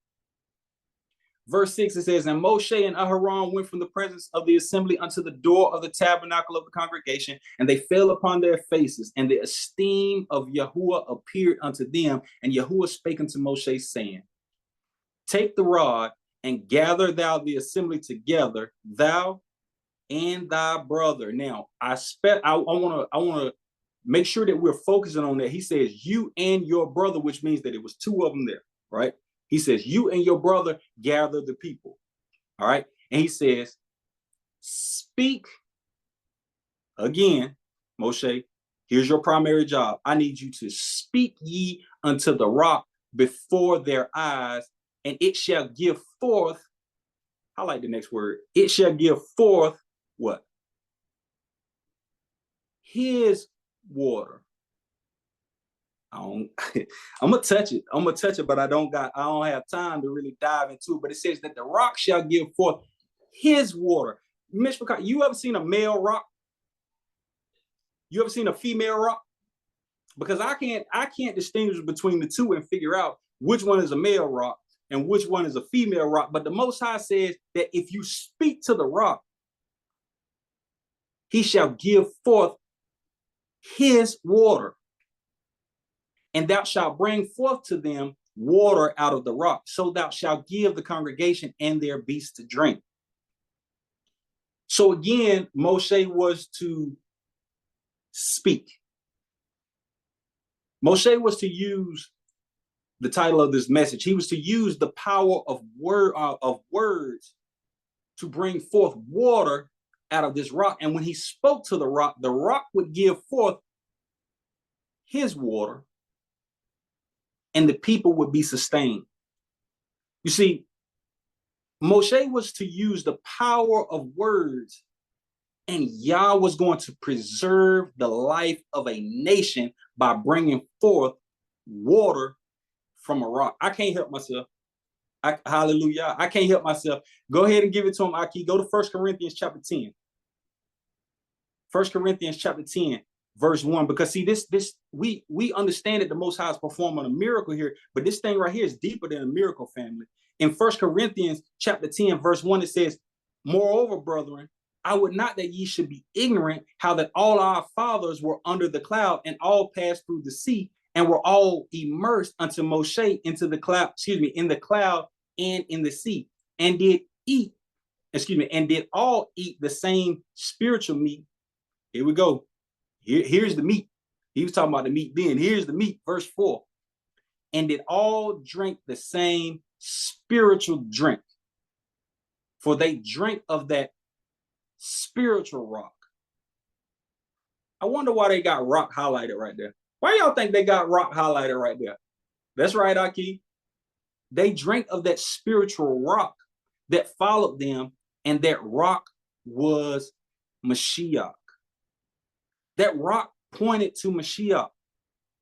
Verse 6, it says, "And Moshe and Aharon went from the presence of the assembly unto the door of the tabernacle of the congregation, and they fell upon their faces, and the esteem of Yahuwah appeared unto them. And Yahuwah spake unto Moshe, saying, Take the rod and gather thou the assembly together, thou and thy brother." Now, I want to make sure that we're focusing on that. He says, "You and your brother," which means that it was two of them there, right? He says, "You and your brother gather the people." All right. And he says, "Speak again, Moshe. Here's your primary job. I need you to speak ye unto the rock before their eyes, and it shall give forth," I like the next word, "it shall give forth" what? "His water." I'm gonna touch it. But I don't have time to really dive into it. But it says that the rock shall give forth his water. Mishpachah, you ever seen a male rock? You ever seen a female rock? Because I can't distinguish between the two and figure out which one is a male rock and which one is a female rock. But the Most High says that if you speak to the rock, he shall give forth his water, and thou shalt bring forth to them water out of the rock. So thou shalt give the congregation and their beasts to drink. So again, Moshe was to speak. Moshe was to use the title of this message. He was to use the power of words to bring forth water out of this rock. And when he spoke to the rock would give forth his water, and the people would be sustained. You see, Moshe was to use the power of words And Yah was going to preserve the life of a nation by bringing forth water from a rock. I can't help myself. Hallelujah. I can't help myself. Go ahead and give it to him, Aki. Go to 1 Corinthians chapter 10. 1 Corinthians chapter 10, verse 1. Because see, we understand that the Most High is performing a miracle here, but this thing right here is deeper than a miracle, family. In 1 Corinthians chapter 10, verse 1, it says, moreover, brethren, I would not that ye should be ignorant how that all our fathers were under the cloud and all passed through the sea and were all immersed unto Moshe into the cloud, in the cloud and in the sea, and did all eat the same spiritual meat. Here we go. Here's the meat. He was talking about the meat then. Here's the meat, verse 4. And did all drink the same spiritual drink, for they drank of that spiritual rock. I wonder why they got rock highlighted right there. Why y'all think they got rock highlighted right there? That's right, Aki. They drank of that spiritual rock that followed them, and that rock was Mashiach. That rock pointed to Mashiach.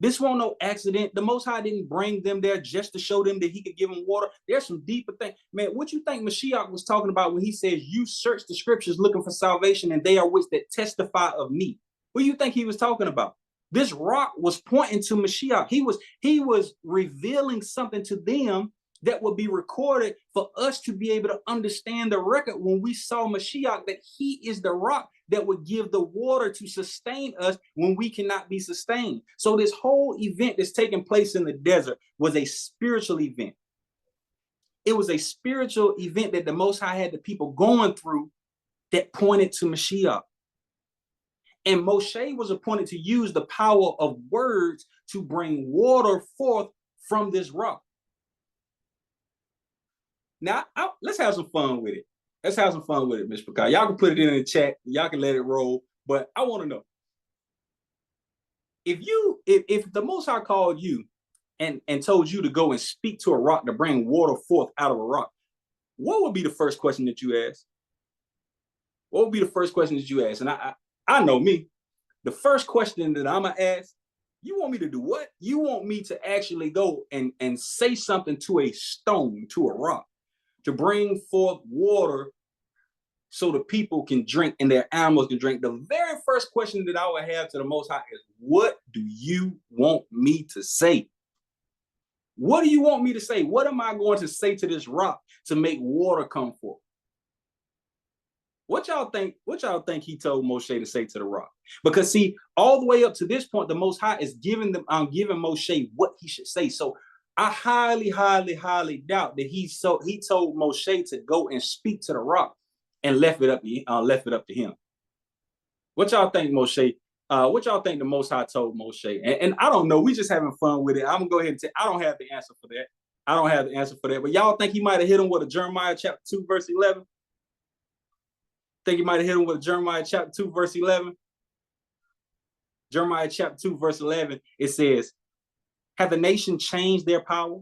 This wasn't no accident. The Most High didn't bring them there just to show them that he could give them water. There's some deeper things. Man, what you think Mashiach was talking about when he says, you search the scriptures looking for salvation, and they are which that testify of me? What do you think he was talking about? This rock was pointing to Mashiach. He was revealing something to them that would be recorded for us to be able to understand the record when we saw Mashiach, that he is the rock that would give the water to sustain us when we cannot be sustained. So this whole event that's taking place in the desert was a spiritual event. It was a spiritual event that the Most High had the people going through that pointed to Mashiach. And Moshe was appointed to use the power of words to bring water forth from this rock. Now, let's have some fun with it. Let's have some fun with it, Ms. Pakai. Y'all can put it in the chat. Y'all can let it roll. But I want to know, if the Most High called you and told you to go and speak to a rock to bring water forth out of a rock, what would be the first question that you ask? What would be the first question that you ask? And I know me. The first question that I'm going to ask, you want me to do what? You want me to actually go and say something to a stone, to a rock, to bring forth water so the people can drink and their animals can drink. The very first question that I would have to the Most High is, what do you want me to say? What do you want me to say? What am I going to say to this rock to make water come forth? What y'all think he told Moshe to say to the rock? Because see, all the way up to this point, the Most High is giving Moshe what he should say. So I highly, highly, highly doubt that he told Moshe to go and speak to the rock and left it up to him. What y'all think, Moshe? What y'all think the Most High told Moshe? And I don't know. We just having fun with it. I'm gonna go ahead and I don't have the answer for that. I don't have the answer for that. But y'all think he might have hit him with a Jeremiah chapter 2, verse 11? Think he might have hit him with Jeremiah chapter 2, verse 11? Jeremiah chapter 2, verse 11, it says, have the nation changed their power,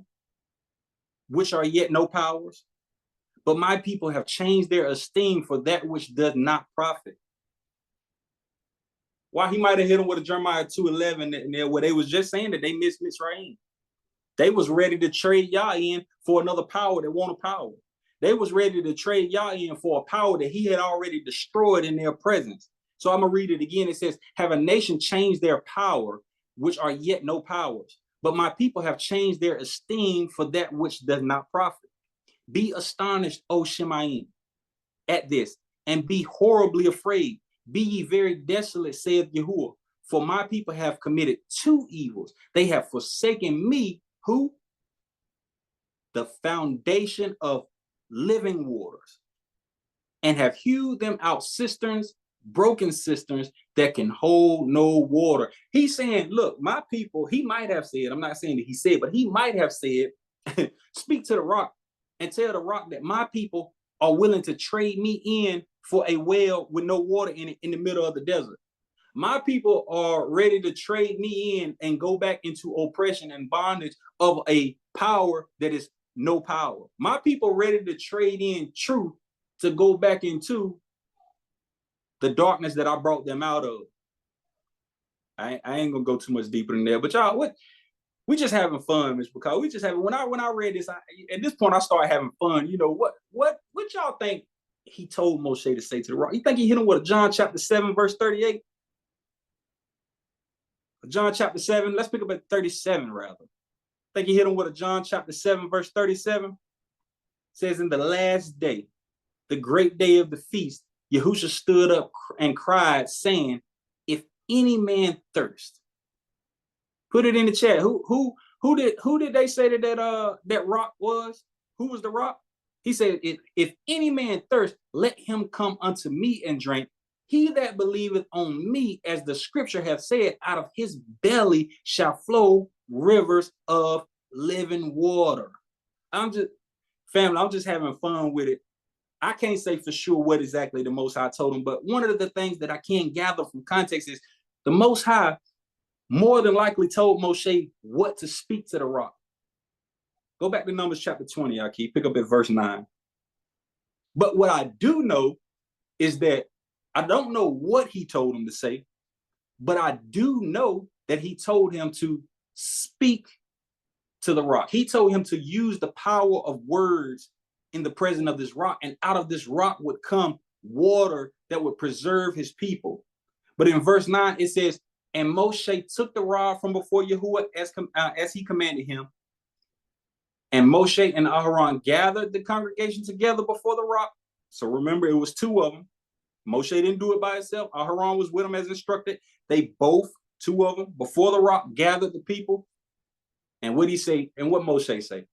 which are yet no powers? But my people have changed their esteem for that which does not profit. Why he might have hit him with a Jeremiah 2:11 where they was just saying that they missed Mitzrayim. They was ready to trade Yah in for another power that wanted power. They was ready to trade Yah in for a power that he had already destroyed in their presence. So I'm going to read it again. It says, have a nation changed their power, which are yet no powers. But my people have changed their esteem for that which does not profit. Be astonished, O Shemaim, at this, and be horribly afraid. Be ye very desolate, saith Yahuwah. For my people have committed two evils. They have forsaken me, who? The foundation of living waters, and have hewed them out cisterns, broken cisterns that can hold no water. He's saying, look, my people, he might have said, I'm not saying that he said, but he might have said, speak to the rock and tell the rock that my people are willing to trade me in for a well with no water in it in the middle of the desert. My people are ready to trade me in and go back into oppression and bondage of a power that is no power. My people ready to trade in truth to go back into the darkness that I brought them out of. I ain't gonna go too much deeper than that, but y'all, what we just having fun, Miss because we just having when I read this, at this point I started having fun. You know what y'all think he told Moshe to say to the rock? You think he hit him with a John chapter 7, verse 38? John chapter 7, let's pick up at 37 rather. Think he hit him with a John chapter 7, verse 37? It says, in the last day, the great day of the feast, Yahusha stood up and cried, saying, if any man thirst. Put it in the chat. Who did they say that rock was? Who was the rock? He said, if any man thirst, let him come unto me and drink. He that believeth on me, as the scripture hath said, out of his belly shall flow rivers of living water. I'm just having fun with it. I can't say for sure what exactly the Most High told him, but one of the things that I can gather from context is the Most High more than likely told Moshe what to speak to the rock. Go back to Numbers chapter 20, Aki. Pick up at verse 9. But what I do know is that I don't know what he told him to say, but I do know that he told him to speak to the rock. He told him to use the power of words in the presence of this rock, and out of this rock would come water that would preserve his people. But in verse 9, it says, and Moshe took the rod from before Yahuwah as he commanded him. And Moshe and Aharon gathered the congregation together before the rock. So remember, it was two of them. Moshe didn't do it by himself. Aharon was with him as instructed. They both, two of them, before the rock, gathered the people. And what he say? And what Moshe say?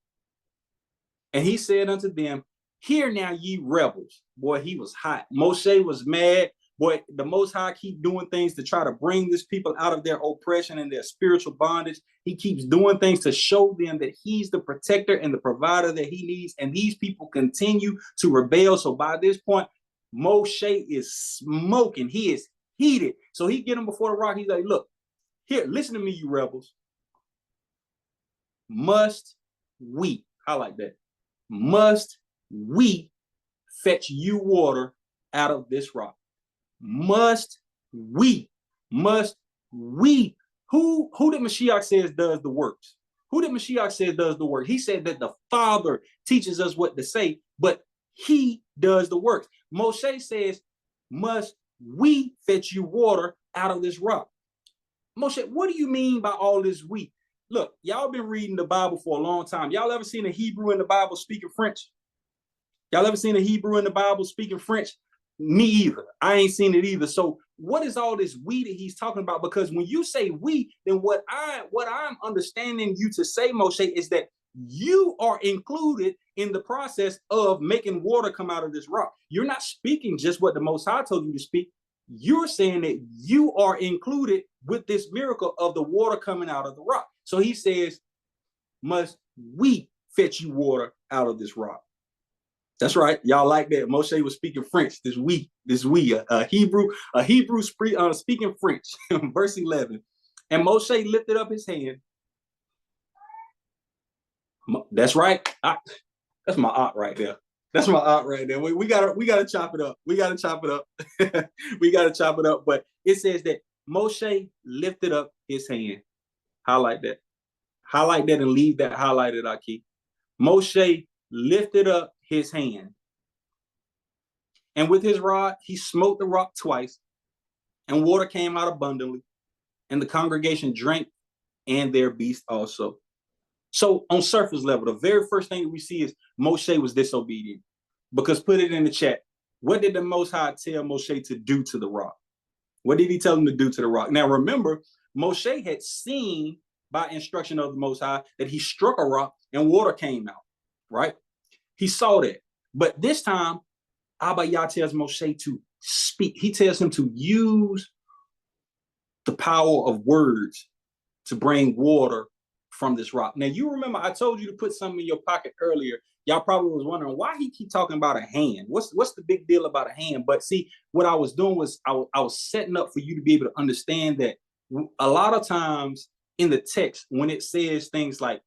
And he said unto them, hear now, ye rebels. Boy, he was hot. Moshe was mad. Boy, the Most High keep doing things to try to bring this people out of their oppression and their spiritual bondage. He keeps doing things to show them that he's the protector and the provider that he needs. And these people continue to rebel. So by this point, Moshe is smoking. He is heated. So he get them before the rock. He's like, look, here, listen to me, you rebels. Must we, I like that. Must we fetch you water out of this rock? Must we? Who did Mashiach says does the works? Who did Mashiach says does the work? He said that the Father teaches us what to say, but he does the works. Moshe says, must we fetch you water out of this rock? Moshe, what do you mean by all this we? Look, y'all been reading the Bible for a long time. Y'all ever seen a Hebrew in the Bible speaking French? Y'all ever seen a Hebrew in the Bible speaking French? Me either. I ain't seen it either. So what is all this we that he's talking about? Because when you say we, then what I'm understanding you to say, Moshe, is that you are included in the process of making water come out of this rock. You're not speaking just what the Most High told you to speak. You're saying that you are included with this miracle of the water coming out of the rock. So he says, must we fetch you water out of this rock? That's right. Y'all like that. Moshe was speaking French. This a Hebrew speaking French. Verse 11. And Moshe lifted up his hand. That's right. That's my aunt right there. That's my aunt right there. We gotta chop it up. We gotta chop it up. We gotta chop it up. But it says that Moshe lifted up his hand. Highlight that. Highlight that and leave that highlighted, Aki. Moshe lifted up his hand. And with his rod, he smote the rock twice, and water came out abundantly, and the congregation drank, and their beast also. So on surface level, the very first thing that we see is Moshe was disobedient. Because put it in the chat. What did the Most High tell Moshe to do to the rock? What did he tell him to do to the rock? Now remember, Moshe had seen by instruction of the Most High that he struck a rock and water came out, right? He saw that. But this time, Abba Yah tells Moshe to speak. He tells him to use the power of words to bring water from this rock. Now, you remember I told you to put something in your pocket earlier. Y'all probably was wondering why he keep talking about a hand. What's the big deal about a hand? But see, what I was doing was I was setting up for you to be able to understand that a lot of times in the text, when it says things like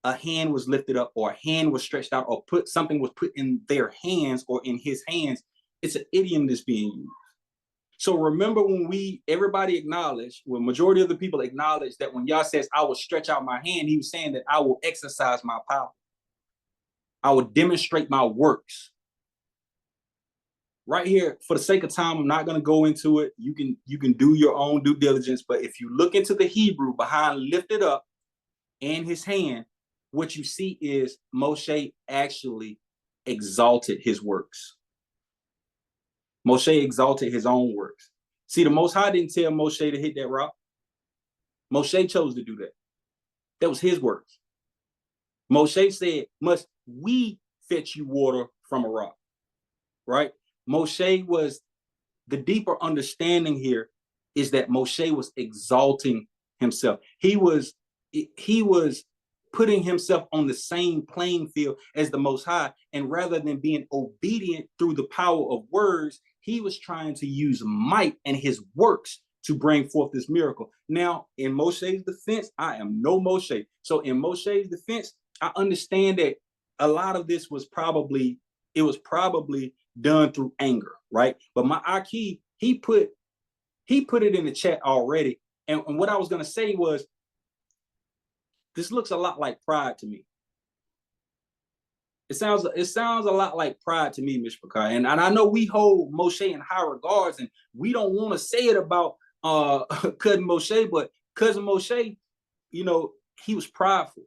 a hand was lifted up or a hand was stretched out or something was put in their hands or in his hands, It's an idiom that's being used. So remember when everybody acknowledged, when majority of the people acknowledged that when Yah says, I will stretch out my hand, he was saying that I will exercise my power. I will demonstrate my works. Right here, for the sake of time, I'm not going to go into it. You can do your own due diligence. But if you look into the Hebrew behind lifted up and his hand, what you see is Moshe actually exalted his works. Moshe exalted his own works. See, the Most High didn't tell Moshe to hit that rock. Moshe chose to do that. That was his works. Moshe said, must we fetch you water from a rock? Right? Moshe was, the deeper understanding here is that Moshe was exalting himself. He was putting himself on the same playing field as the Most High. And rather than being obedient through the power of words, he was trying to use might and his works to bring forth this miracle. Now, in Moshe's defense, I am no Moshe. So in Moshe's defense, I understand that a lot of this was probably done through anger, right? But my Aki, he put it in the chat already. And what I was going to say was, this looks a lot like pride to me. It sounds a lot like pride to me, Mr. Pakai. And I know we hold Moshe in high regards, and we don't want to say it about cousin Moshe, but cousin Moshe, he was prideful.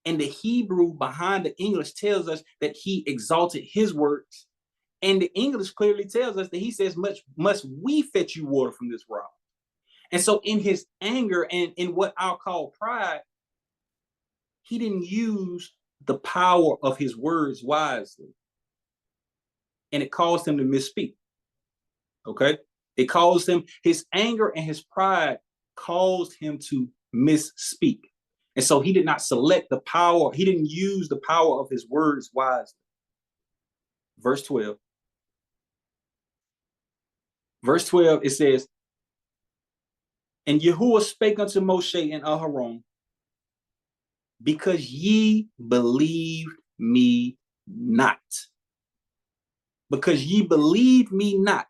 And the Hebrew behind the English tells us that he exalted his works. And the English clearly tells us that he says, must we fetch you water from this rock? And so in his anger and in what I'll call pride, he didn't use the power of his words wisely. And it caused him to misspeak. Okay? It caused him, his anger and his pride caused him to misspeak. And so he did not select the power. He didn't use the power of his words wisely. Verse 12. Verse 12, it says, and Yahuwah spake unto Moshe and Aharon, because ye believed me not. Because ye believed me not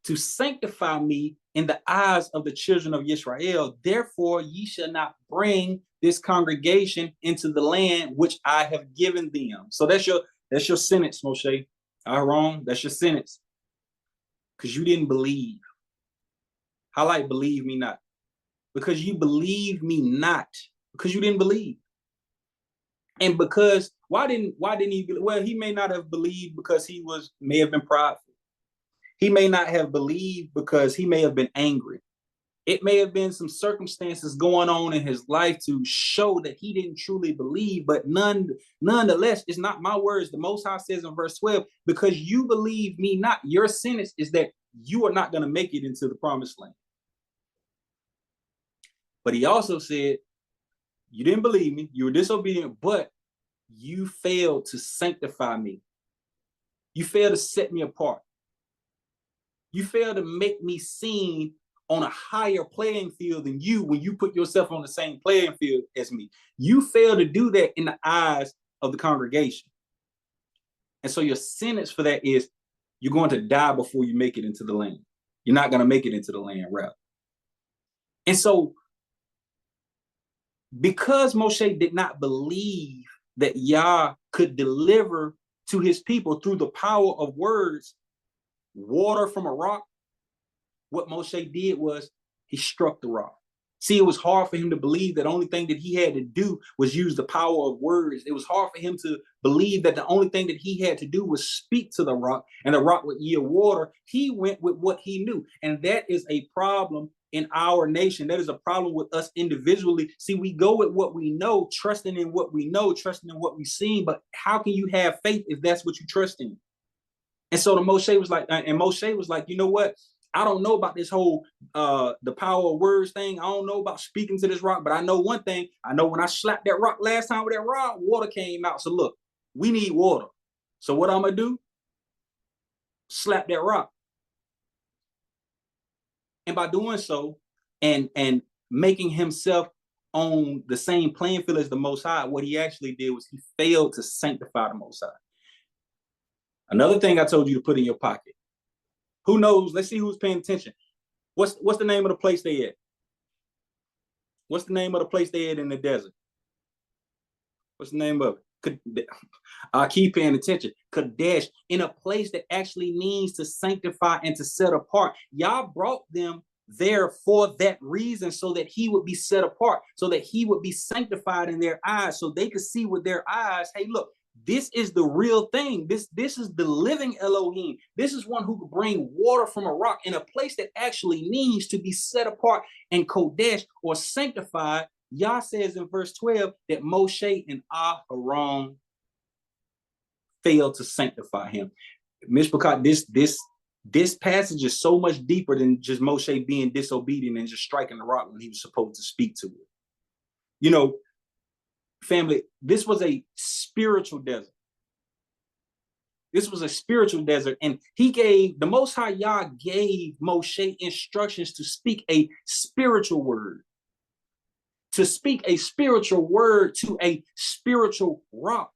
to sanctify me in the eyes of the children of Yisra'El, therefore ye shall not bring this congregation into the land which I have given them. So that's your sentence, Moshe. Aharon, that's your sentence. Because you didn't believe. Highlight believe me not. Because you believed me not. Because you didn't believe. And because why didn't he believe? Well, he may not have believed because he may have been prideful. He may not have believed because he may have been angry. It may have been some circumstances going on in his life to show that he didn't truly believe, but nonetheless, it's not my words. The Most High says in verse 12, because you believe me not, your sentence is that you are not going to make it into the promised land. But he also said, you didn't believe me, you were disobedient, but you failed to sanctify me. You failed to set me apart. You failed to make me seen on a higher playing field than you when you put yourself on the same playing field as me. You failed to do that in the eyes of the congregation. And so your sentence for that is you're going to die before you make it into the land. You're not going to make it into the land, rather. And so because Moshe did not believe that Yah could deliver to his people through the power of words, water from a rock, what Moshe did was he struck the rock. See, it was hard for him to believe that the only thing that he had to do was use the power of words. It was hard for him to believe that the only thing that he had to do was speak to the rock and the rock would yield water. He went with what he knew. And that is a problem in our nation. That is a problem with us individually. See, we go with what we know, trusting in what we know, trusting in what we've seen. But how can you have faith if that's what you trust in? And so Moshe was like, you know what? I don't know about this whole the power of words thing. I don't know about speaking to this rock, but I know one thing. I know when I slapped that rock last time with that rod, water came out. So look, we need water. So what I'm gonna do? Slap that rock. And by doing so, and making himself on the same playing field as the Most High, what he actually did was he failed to sanctify the Most High. Another thing I told you to put in your pocket. Who knows? Let's see who's paying attention. What's the name of the place they at? What's the name of the place they at in the desert? What's the name of it? I keep paying attention. Kadesh, in a place that actually means to sanctify and to set apart. Y'all brought them there for that reason, so that he would be set apart, so that he would be sanctified in their eyes, so they could see with their eyes, hey, look, this is the real thing. This is the living Elohim. This is one who could bring water from a rock in a place that actually means to be set apart and Kodesh or sanctified. Yah says in verse 12 that Moshe and Aaron failed to sanctify him. Mishpakat, this passage is so much deeper than just Moshe being disobedient and just striking the rock when he was supposed to speak to it. You know, family, this was a spiritual desert. This was a spiritual desert, and the Most High Yah gave Moshe instructions to speak a spiritual word. To speak a spiritual word to a spiritual rock.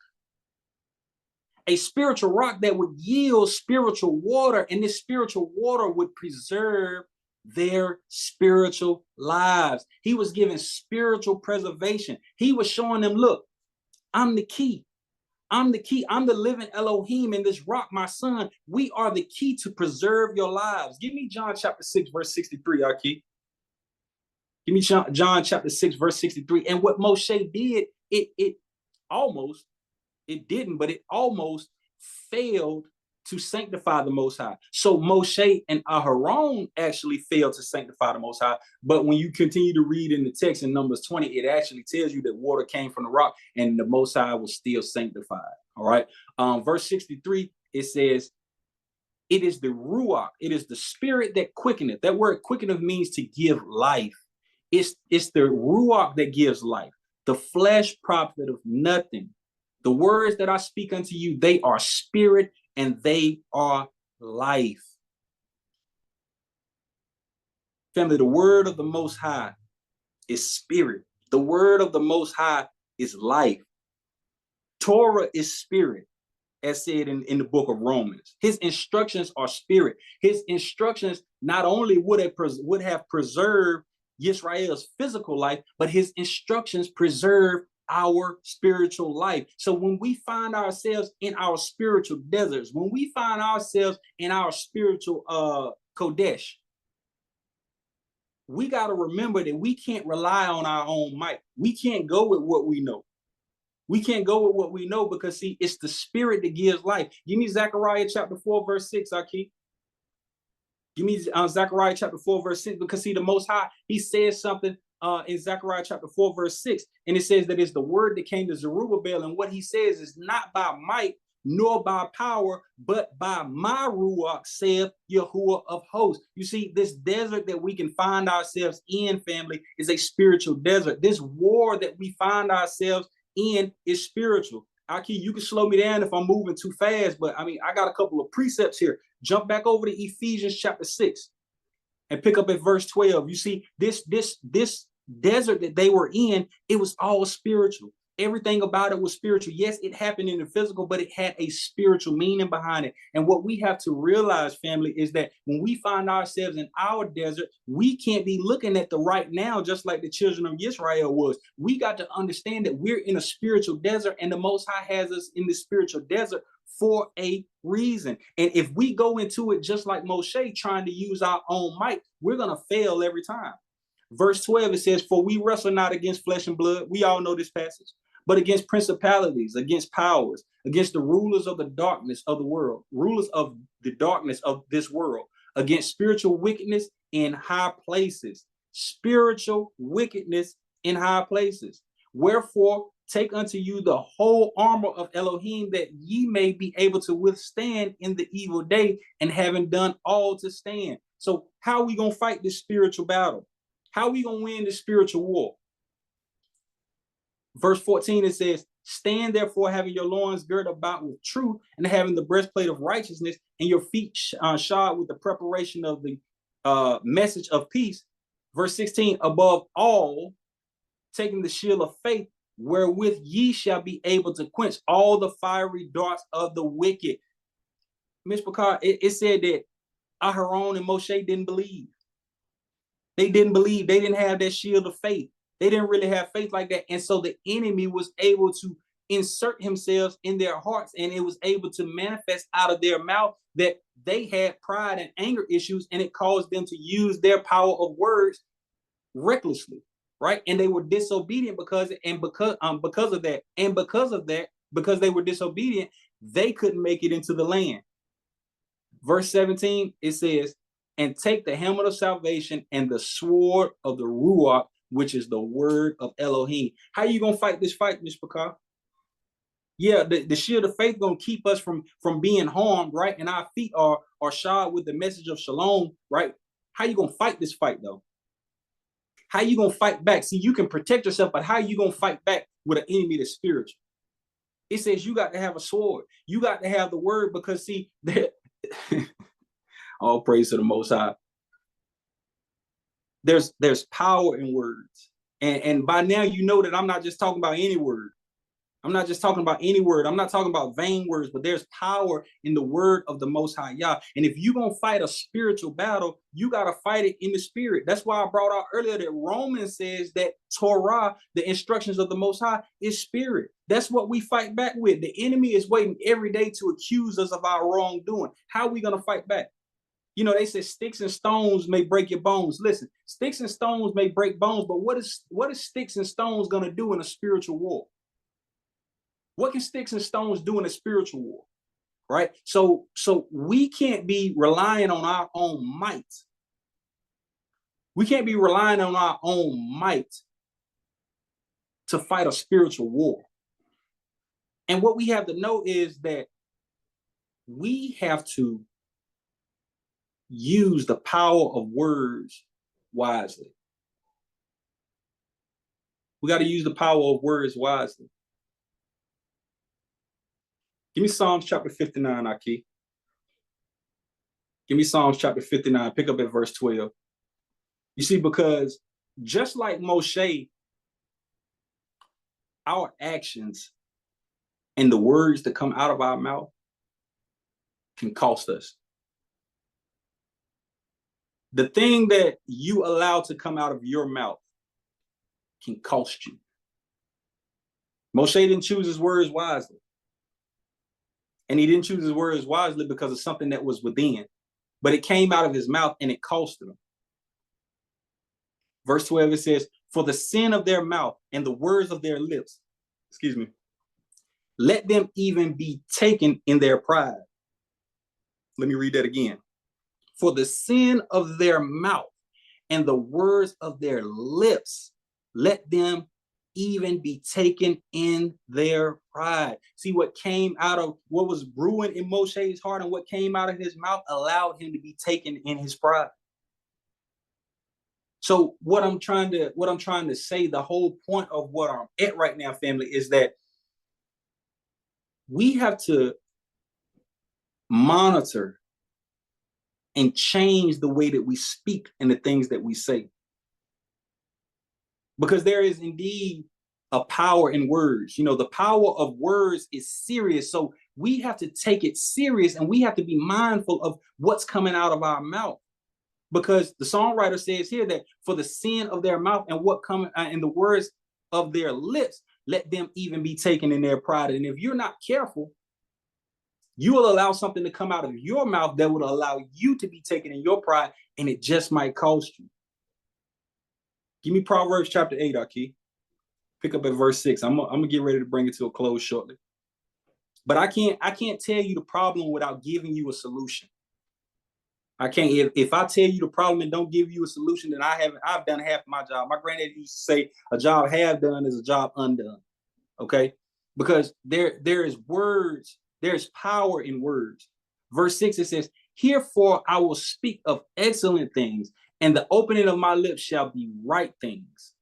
A spiritual rock that would yield spiritual water, and this spiritual water would preserve their spiritual lives. He was giving spiritual preservation. He was showing them, look, I'm the key. I'm the key. I'm the living Elohim in this rock, my son. We are the key to preserve your lives. Give me John chapter 6, verse 63, Aki. Give me John chapter 6, verse 63. And what Moshe did, it almost failed to sanctify the Most High. So Moshe and Aaron actually failed to sanctify the Most High. But when you continue to read in the text in Numbers 20, it actually tells you that water came from the rock and the Most High was still sanctified. All right. Verse 63, it says, it is the Ruach, it is the spirit that quickeneth. That word quickeneth means to give life. It's the Ruach that gives life. The flesh profiteth nothing. The words that I speak unto you, they are spirit and they are life. Family, the word of the Most High is spirit. The word of the Most High is life. Torah is spirit, as said in the book of Romans. His instructions are spirit. His instructions not only would have preserved Yisra'El's physical life, but his instructions preserve our spiritual life. So when we find ourselves in our spiritual deserts, when we find ourselves in our spiritual Kodesh, we got to remember that we can't rely on our own might. We can't go with what we know. We can't go with what we know because, see, it's the spirit that gives life. Give me Zechariah chapter 4, verse 6, Aki. Give me Zechariah chapter 4, verse 6, because, see, the Most High, he says something in Zechariah chapter 4, verse 6, and it says that it's the word that came to Zerubbabel, and what he says is not by might nor by power, but by my Ruach, saith Yahuwah of hosts. You see, this desert that we can find ourselves in, family, is a spiritual desert. This war that we find ourselves in is spiritual. Aki, you can slow me down if I'm moving too fast, but I mean, I got a couple of precepts here. Jump back over to Ephesians chapter 6 and pick up at verse 12. You see, this desert that they were in, it was all spiritual. Everything about it was spiritual. Yes, it happened in the physical, but it had a spiritual meaning behind it. And what we have to realize, family, is that when we find ourselves in our desert, we can't be looking at the right now just like the children of Yisra'El was. We got to understand that we're in a spiritual desert, and the Most High has us in the spiritual desert for a reason. And if we go into it just like Moshe, trying to use our own might, we're going to fail every time. Verse 12, it says, for we wrestle not against flesh and blood. We all know this passage. But against principalities, against powers, against the rulers of the darkness of the world, rulers of the darkness of this world, against spiritual wickedness in high places. Spiritual wickedness in high places. Wherefore, take unto you the whole armor of Elohim, that ye may be able to withstand in the evil day, and having done all to stand. So how are we going to fight this spiritual battle? How are we going to win this spiritual war? Verse 14, it says, stand therefore, having your loins girded about with truth, and having the breastplate of righteousness, and your feet shod with the preparation of the message of peace. Verse 16, above all, taking the shield of faith, wherewith ye shall be able to quench all the fiery darts of the wicked. Mishpachah, it said that Aharon and Moshe didn't believe. They didn't believe. They didn't have that shield of faith. They didn't really have faith like that. And so the enemy was able to insert himself in their hearts, and it was able to manifest out of their mouth that they had pride and anger issues, and it caused them to use their power of words recklessly, right? And they were disobedient because of that, because they were disobedient, they couldn't make it into the land. Verse 17, it says, and take the helmet of salvation and the sword of the Ruach, which is the word of Elohim. How you gonna fight this fight, Mishpachah? Yeah, the shield of faith gonna keep us from being harmed, right? And our feet are shod with the message of shalom, right? How you gonna fight this fight though? How you gonna fight back? See, you can protect yourself, but how you gonna fight back with an enemy that's spiritual? It says you got to have a sword. You got to have the word, because see, all praise to the Most High. There's power in words, and by now you know that I'm not just talking about any word. I'm not just talking about any word. I'm not talking about vain words, but there's power in the word of the Most High Yah. And if you're going to fight a spiritual battle, you got to fight it in the spirit. That's why I brought out earlier that Romans says that Torah, the instructions of the Most High, is spirit. That's what we fight back with. The enemy is waiting every day to accuse us of our wrongdoing. How are we going to fight back? You know, they say sticks and stones may break your bones. Listen, sticks and stones may break bones, but what is sticks and stones going to do in a spiritual war? What can sticks and stones do in a spiritual war, right? So we can't be relying on our own might. We can't be relying on our own might to fight a spiritual war. And what we have to know is that we have to use the power of words wisely. We got to use the power of words wisely. Give me Psalms chapter 59, Aki. Give me Psalms chapter 59. Pick up at verse 12. You see, because just like Moshe, our actions and the words that come out of our mouth can cost us. The thing that you allow to come out of your mouth can cost you. Moshe didn't choose his words wisely. And he didn't choose his words wisely because of something that was within. But it came out of his mouth and it cost him. Verse 12, it says, for the sin of their mouth and the words of their lips, let them even be taken in their pride. Let me read that again. For the sin of their mouth and the words of their lips, let them even be taken in their pride. See, what came out of what was brewing in Moshe's heart and what came out of his mouth allowed him to be taken in his pride. So what I'm trying to say, the whole point of what I'm at right now, family, is that we have to monitor and change the way that we speak and the things that we say. Because there is indeed a power in words. You know, the power of words is serious. So we have to take it serious, and we have to be mindful of what's coming out of our mouth. Because the songwriter says here that for the sin of their mouth and what coming in the words of their lips, let them even be taken in their pride. And if you're not careful, you will allow something to come out of your mouth that would allow you to be taken in your pride, and it just might cost you. Give me Proverbs chapter 8, Aki. Pick up at verse 6. I'm gonna get ready to bring it to a close shortly. But I can't tell you the problem without giving you a solution. I can't. If I tell you the problem and don't give you a solution, then I've done half my job. My granddad used to say, a job half done is a job undone. Okay? Because there is words, there's power in words. Verse 6, it says, herefore I will speak of excellent things, and the opening of my lips shall be right things.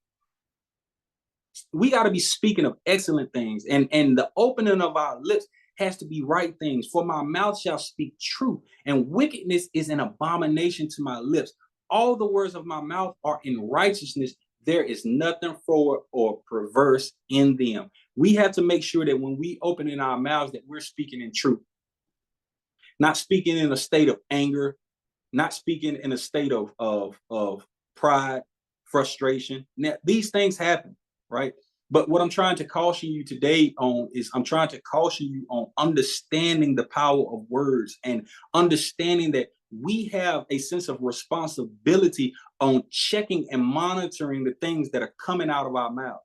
We got to be speaking of excellent things, and the opening of our lips has to be right things. For my mouth shall speak truth, and wickedness is an abomination to my lips. All the words of my mouth are in righteousness. There is nothing forward or perverse in them. We have to make sure that when we open in our mouths that we're speaking in truth. not speaking in a state of anger, not speaking in a state of pride, frustration. Now, these things happen, right? But what I'm trying to caution you today on is I'm trying to caution you on understanding the power of words and understanding that we have a sense of responsibility on checking and monitoring the things that are coming out of our mouths.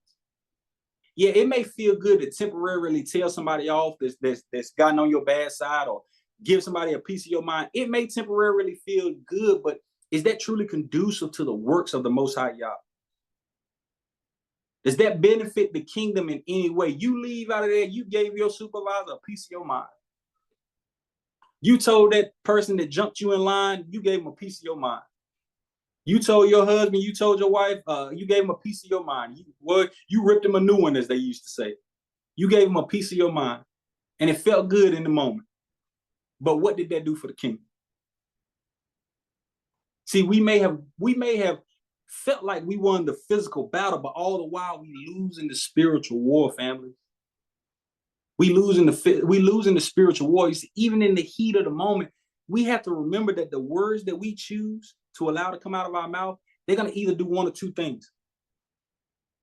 Yeah, it may feel good to temporarily tell somebody off that's gotten on your bad side or give somebody a piece of your mind. It may temporarily feel good, but is that truly conducive to the works of the Most High Yah? Does that benefit the kingdom in any way? You leave out of there, you gave your supervisor a piece of your mind. You told that person that jumped you in line, you gave him a piece of your mind. You told your husband, you told your wife, you gave him a piece of your mind. You ripped him a new one, as they used to say. You gave him a piece of your mind, and it felt good in the moment. But what did that do for the kingdom? See, we may have felt like we won the physical battle, but all the while we lose in the spiritual war, family. We lose in the spiritual war. You see, even in the heat of the moment, we have to remember that the words that we choose to allow to come out of our mouth, they're going to either do one or two things.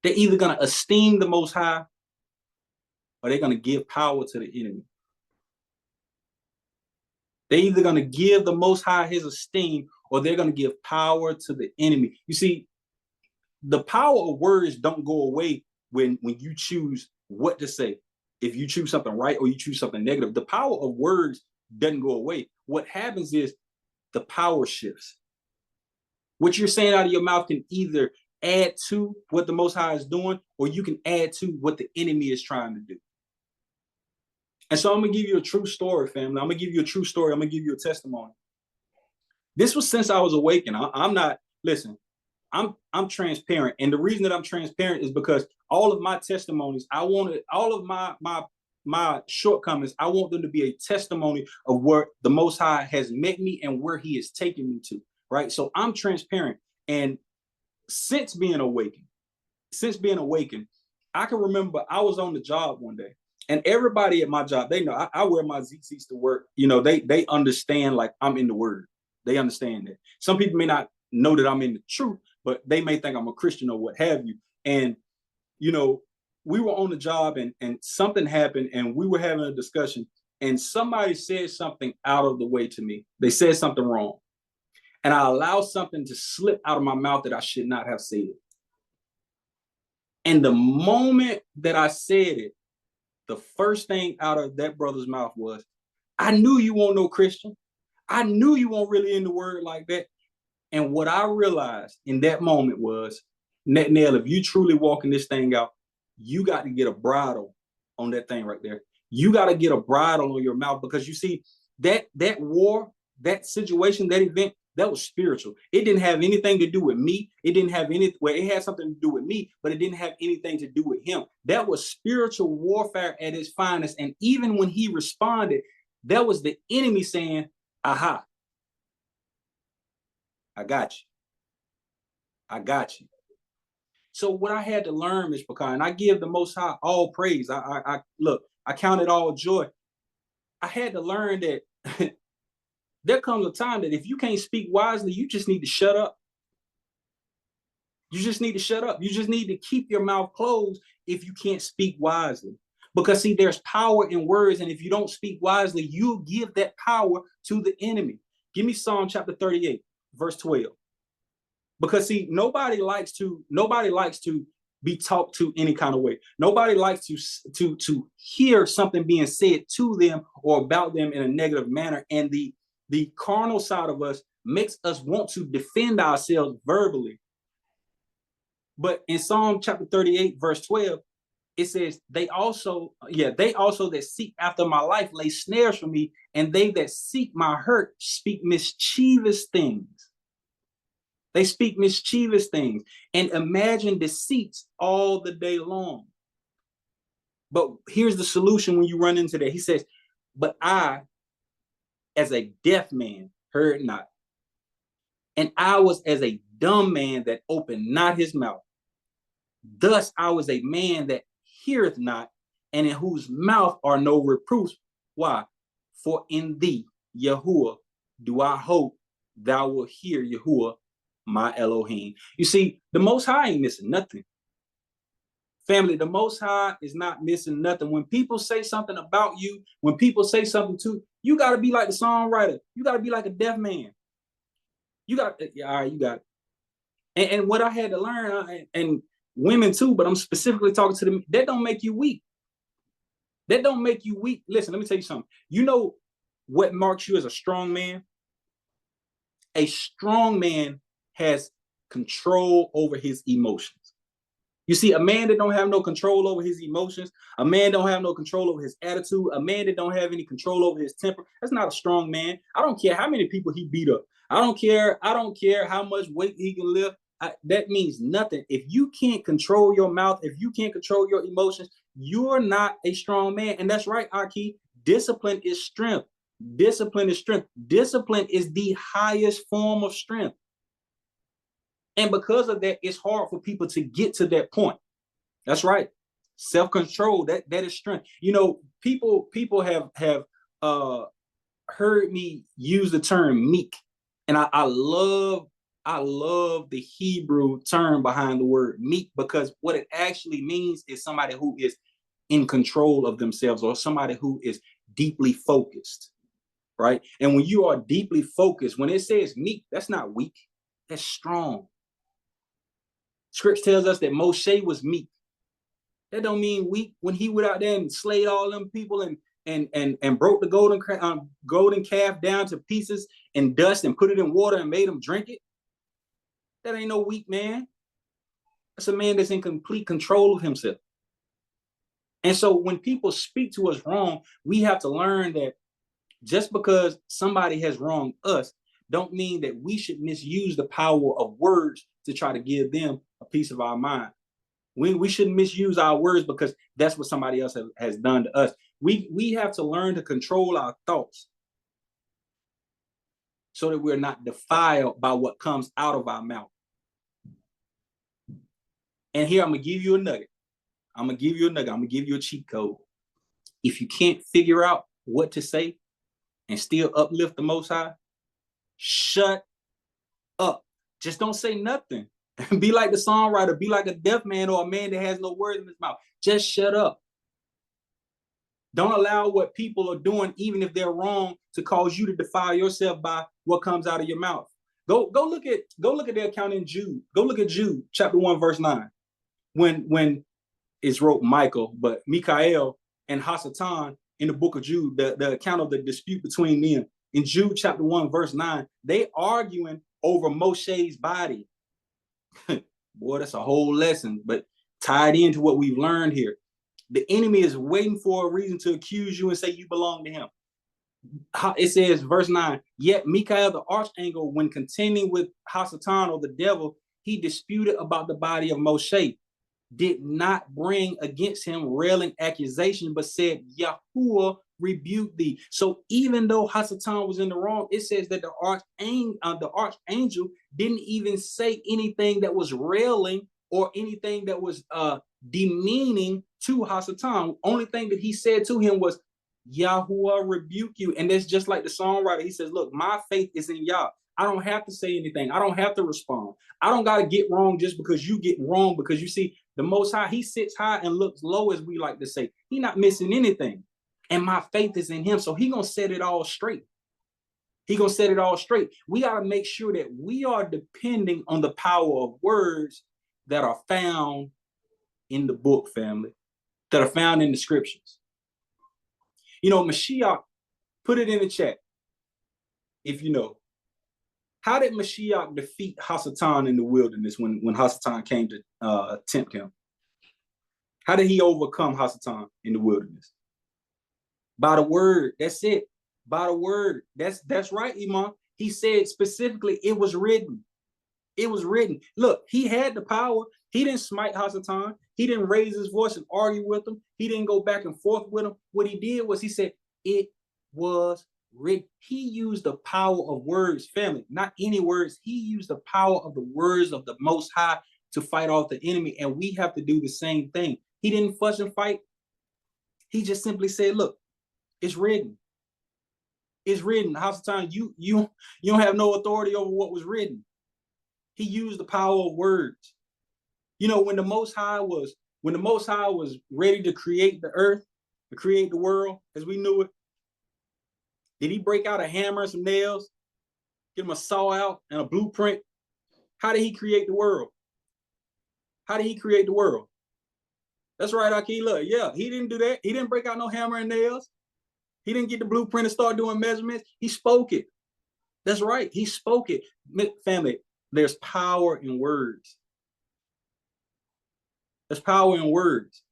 They're either going to esteem the Most High, or they're going to give power to the enemy. They're either going to give the Most High his esteem, or they're going to give power to the enemy. You see, the power of words don't go away when you choose what to say. If you choose something right or you choose something negative, the power of words doesn't go away. What happens is the power shifts. What you're saying out of your mouth can either add to what the Most High is doing, or you can add to what the enemy is trying to do. And so I'm going to give you a true story, family. I'm going to give you a true story. I'm going to give you a testimony. This was since I was awakened. I'm transparent. And the reason that I'm transparent is because all of my testimonies, I wanted all of my shortcomings, I want them to be a testimony of where the Most High has met me and where he has taken me to, right? So I'm transparent. And since being awakened, I can remember I was on the job one day, and everybody at my job, they know I wear my ZCs to work. You know, they understand, like, I'm in the word. They understand that. Some people may not know that I'm in the truth, but they may think I'm a Christian or what have you. And, you know, we were on the job and something happened, and we were having a discussion, and somebody said something out of the way to me. They said something wrong. And I allowed something to slip out of my mouth that I should not have said. And the moment that I said it, the first thing out of that brother's mouth was, I knew you weren't no Christian. I knew you weren't really in the word like that. And what I realized in that moment was, Netan, if you truly walking this thing out, you got to get a bridle on that thing right there. You got to get a bridle on your mouth, because you see, that war, that situation, that event, that was spiritual. It didn't have anything to do with me. It didn't have it had something to do with me, but it didn't have anything to do with him. That was spiritual warfare at its finest. And even when he responded, that was the enemy saying, aha, I got you. I got you. So what I had to learn, Mr. Pecan, and I give the Most High all praise. I count it all joy. I had to learn that there comes a time that if you can't speak wisely, you just need to shut up. You just need to shut up. You just need to keep your mouth closed if you can't speak wisely. Because, see, there's power in words, and if you don't speak wisely, you'll give that power to the enemy. Give me Psalm chapter 38, verse 12. Because, see, nobody likes to be talked to any kind of way. Nobody likes to hear something being said to them or about them in a negative manner. And the carnal side of us makes us want to defend ourselves verbally. But in Psalm chapter 38, verse 12, it says, they also that seek after my life lay snares for me, and they that seek my hurt speak mischievous things. They speak mischievous things and imagine deceits all the day long. But here's the solution when you run into that. He says, but I, as a deaf man, heard not, and I was as a dumb man that opened not his mouth. Thus I was a man that heareth not, and in whose mouth are no reproofs. Why? For in thee Yahuwah do I hope thou will hear Yahuwah, my Elohim. You see, the Most High ain't missing nothing. Family, the Most High is not missing nothing. When people say something about you, when people say something to you, got to be like the songwriter. You got to be like a deaf man. You got, all right, you got it. And what I had to learn, and women too, but I'm specifically talking to them, that don't make you weak. That don't make you weak. Listen, let me tell you something. You know what marks you as a strong man? A strong man has control over his emotions. You see, a man that don't have no control over his emotions, a man don't have no control over his attitude, a man that don't have any control over his temper, that's not a strong man. I don't care how many people he beat up. I don't care how much weight he can lift. That means nothing. If you can't control your mouth, if you can't control your emotions, you're not a strong man. And that's right, Aki. Discipline is strength. Discipline is strength. Discipline is the highest form of strength. And because of that, it's hard for people to get to that point. That's right. Self-control, that is strength. You know, people have heard me use the term meek. And I love the Hebrew term behind the word meek, because what it actually means is somebody who is in control of themselves, or somebody who is deeply focused, right? And when you are deeply focused, when it says meek, that's not weak, that's strong. Scripture tells us that Moshe was meek. That don't mean weak. When he went out there and slayed all them people and broke the golden calf down to pieces and dust and put it in water and made them drink it, that ain't no weak man. That's a man that's in complete control of himself. And so when people speak to us wrong, we have to learn that just because somebody has wronged us, don't mean that we should misuse the power of words to try to give them a piece of our mind. We shouldn't misuse our words because that's what somebody else has done to us. We have to learn to control our thoughts so that we're not defiled by what comes out of our mouth. And here I'm going to give you a nugget. I'm going to give you a cheat code. If you can't figure out what to say and still uplift the Most High, shut up. Just don't say nothing. Be like the songwriter. Be like a deaf man or a man that has no words in his mouth. Just shut up. Don't allow what people are doing, even if they're wrong, to cause you to defile yourself by what comes out of your mouth. Go look at the account in Jude. Go look at Jude chapter 1, verse 9. When it's wrote Michael, but Mikael and Hasatan in the book of Jude, the account of the dispute between them. In Jude chapter 1, verse 9, they arguing over Moshe's body. Boy, that's a whole lesson, but tied into what we've learned here. The enemy is waiting for a reason to accuse you and say you belong to him. It says, verse 9, yet Mikael the archangel, when contending with Hasatan, or the devil, he disputed about the body of Moshe, did not bring against him railing accusation, but said, Yahuwah rebuke thee. So even though Hasatan was in the wrong, it says that the archangel didn't even say anything that was railing or anything that was demeaning to Hasatan. Only thing that he said to him was, Yahuwah rebuke you. And that's just like the songwriter. He says, look, my faith is in Yah. I don't have to say anything. I don't have to respond. I don't got to get wrong just because you get wrong, because you see, the Most High, he sits high and looks low, as we like to say. He not missing anything. And my faith is in him. So he going to set it all straight. He going to set it all straight. We got to make sure that we are depending on the power of words that are found in the book, family, that are found in the scriptures. You know, Mashiach, put it in the chat if you know. How did Mashiach defeat Hasatan in the wilderness when Hasatan came to tempt him? How did he overcome Hasatan in the wilderness? By the word. That's it. By the word. That's right, Imam. He said specifically, it was written. It was written. Look, he had the power. He didn't smite Hasatan. He didn't raise his voice and argue with him. He didn't go back and forth with him. What he did was he said, it was written. He used the power of words, family, not any words. He used the power of the words of the Most High to fight off the enemy. And we have to do the same thing. He didn't fuss and fight. He just simply said, look, it's written. It's written. Half the time you don't have no authority over what was written. He used the power of words. You know, when the Most High was ready to create the earth, to create the world as we knew it, did he break out a hammer and some nails, get him a saw out and a blueprint? How did he create the world? How did he create the world? That's right, Aki. Look, yeah, he didn't do that. He didn't break out no hammer and nails. He didn't get the blueprint and start doing measurements. He spoke it. That's right. He spoke it. Family, there's power in words. There's power in words.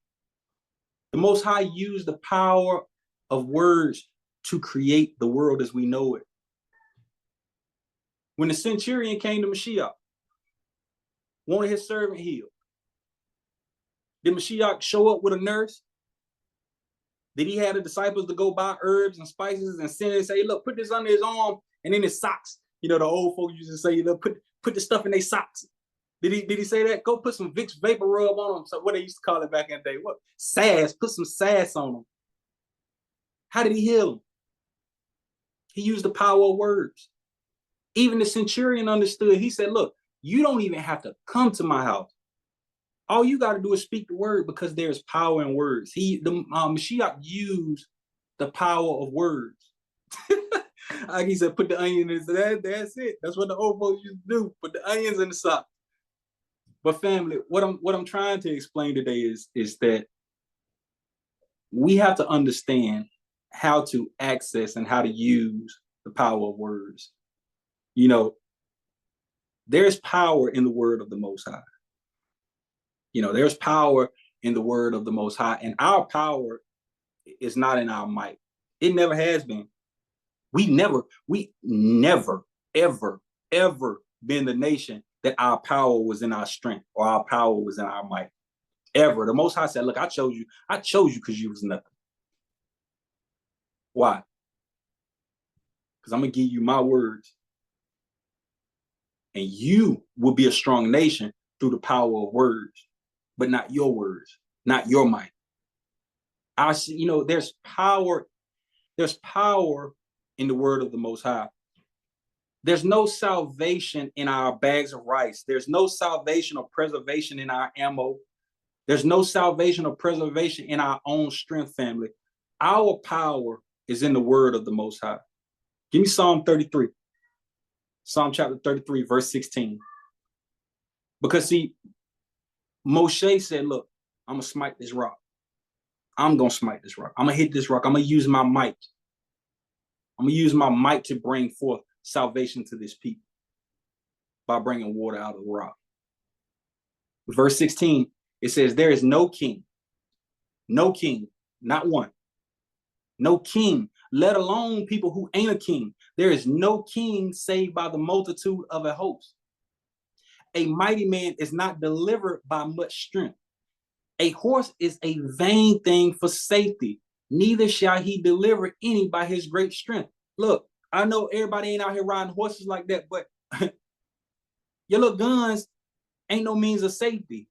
The Most High used the power of words to create the world as we know it. When the centurion came to Mashiach, wanted his servant healed, did Mashiach show up with a nurse? Did he have the disciples to go buy herbs and spices and send it and say, look, put this under his arm and in his socks? You know, the old folks used to say, look, put the stuff in their socks. Did he say that? Go put some Vicks Vapor Rub on them. So what they used to call it back in the day. What? Sass. Put some sass on them. How did he heal them? He used the power of words. Even the centurion understood. He said, look, you don't even have to come to my house. All you got to do is speak the word because there's power in words. Mashiach used the power of words. Like he said, put the onion in that. That's it. That's what the old folks used to do. Put the onions in the sock. But family, what I'm trying to explain today is that we have to understand how to access and how to use the power of words. You know, there's power in the word of the Most High. You know, there's power in the word of the Most High, and our power is not in our might. It never has been. We never, ever been the nation that our power was in our strength or our power was in our might. Ever. The Most High said, look, I chose you because you was nothing. Why? Because I'm going to give you my words. And you will be a strong nation through the power of words, but not your words, not your might. I see, you know, there's power in the word of the Most High. There's no salvation in our bags of rice. There's no salvation or preservation in our ammo. There's no salvation or preservation in our own strength, family. Our power is in the word of the Most High. Give me Psalm 33. Psalm chapter 33, verse 16. Because see, Moshe said, look, I'm going to smite this rock. I'm going to smite this rock. I'm going to hit this rock. I'm going to use my might. I'm going to use my might to bring forth salvation to this people by bringing water out of the rock. Verse 16, it says, there is no king, not one, no king, let alone people who ain't a king. There is no king saved by the multitude of a host. A mighty man is not delivered by much strength. A horse is a vain thing for safety. Neither shall he deliver any by his great strength. Look, I know everybody ain't out here riding horses like that, but your little guns ain't no means of safety.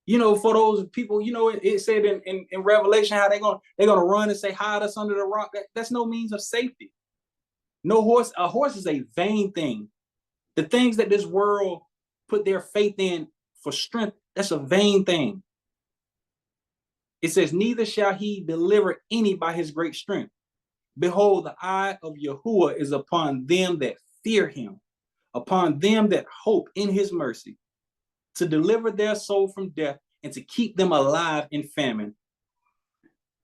You know, for those people, you know, it said in Revelation how they're gonna run and say, hide us under the rock. That's no means of safety. No horse, a horse is a vain thing. The things that this world put their faith in for strength, that's a vain thing. It says, neither shall he deliver any by his great strength. Behold, the eye of Yahuwah is upon them that fear him, upon them that hope in his mercy, to deliver their soul from death and to keep them alive in famine.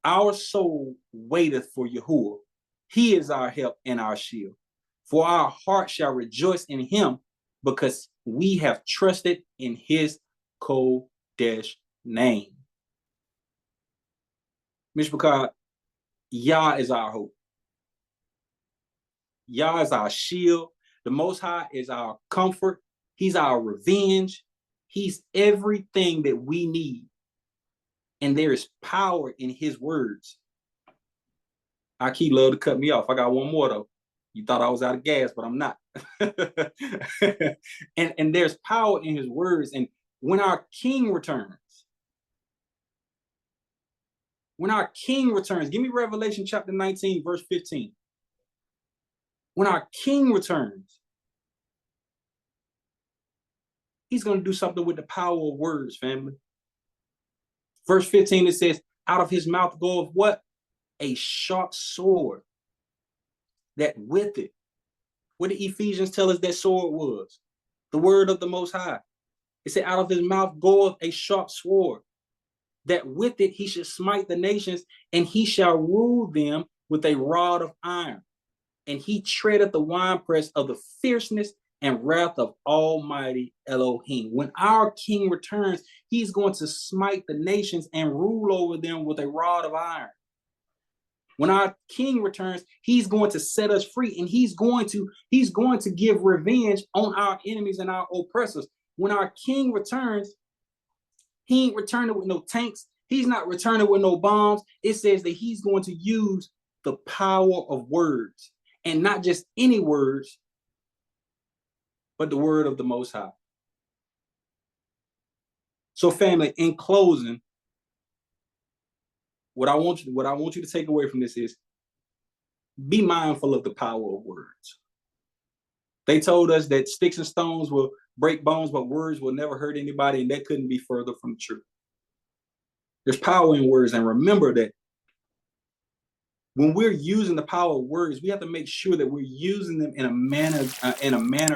Our soul waiteth for Yahuwah. He is our help and our shield. For our heart shall rejoice in him, because we have trusted in his Kodesh name. Mishpachah, Yah is our hope. Yah is our shield. The Most High is our comfort. He's our revenge. He's everything that we need. And there is power in his words. Aki love to cut me off. I got one more though. You thought I was out of gas, but I'm not. and there's power in his words. And when our king returns, give me Revelation chapter 19, verse 15. When our King returns, he's going to do something with the power of words, family. Verse 15, it says, out of his mouth goeth what? A sharp sword, that with it, what did Ephesians tell us that sword was? The word of the Most High. It said, out of his mouth goeth a sharp sword, that with it he should smite the nations, and he shall rule them with a rod of iron. And he treadeth the winepress of the fierceness and wrath of Almighty Elohim. When our King returns, he's going to smite the nations and rule over them with a rod of iron. When our King returns, he's going to set us free, and he's going to give revenge on our enemies and our oppressors. When our King returns, he ain't returning with no tanks. He's not returning with no bombs. It says that he's going to use the power of words, and not just any words, but the word of the Most High. So, family, in closing, what I want you to take away from this is, be mindful of the power of words. They told us that sticks and stones will break bones, but words will never hurt anybody, and that couldn't be further from the truth. There's power in words, and remember that when we're using the power of words, we have to make sure that we're using them in a manner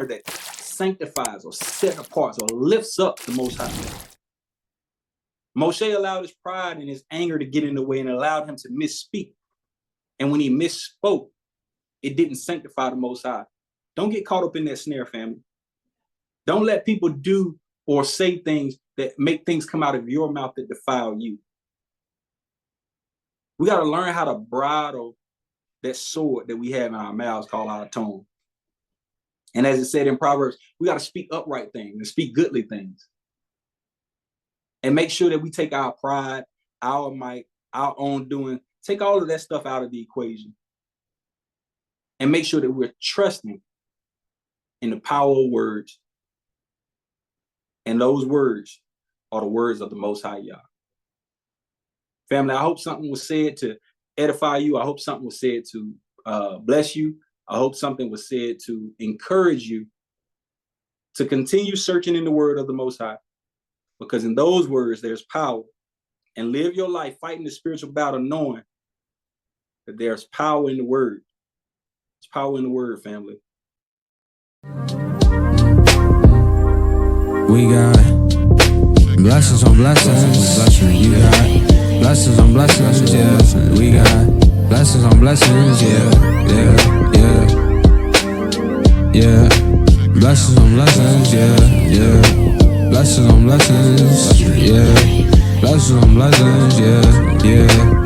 that sanctifies or set apart or lifts up the Most High. Moshe allowed his pride and his anger to get in the way and allowed him to misspeak. And when he misspoke, it didn't sanctify the Most High. Don't get caught up in that snare, family. Don't let people do or say things that make things come out of your mouth that defile you. We got to learn how to bridle that sword that we have in our mouths called our tongue. And as it said in Proverbs, we got to speak upright things and speak goodly things. And make sure that we take our pride, our might, our own doing, take all of that stuff out of the equation. And make sure that we're trusting in the power of words. And those words are the words of the Most High Yah. Family, I hope something was said to edify you. I hope something was said to bless you. I hope something was said to encourage you to continue searching in the word of the Most High. Because in those words, there's power. And live your life fighting the spiritual battle, knowing that there's power in the word. There's power in the word, family. We got blessings on blessings. You got blessings on blessings, yeah. We got blessings on blessings, yeah. Blessings on blessings, yeah. Blessings on blessings, yeah. Blessings on blessings, yeah.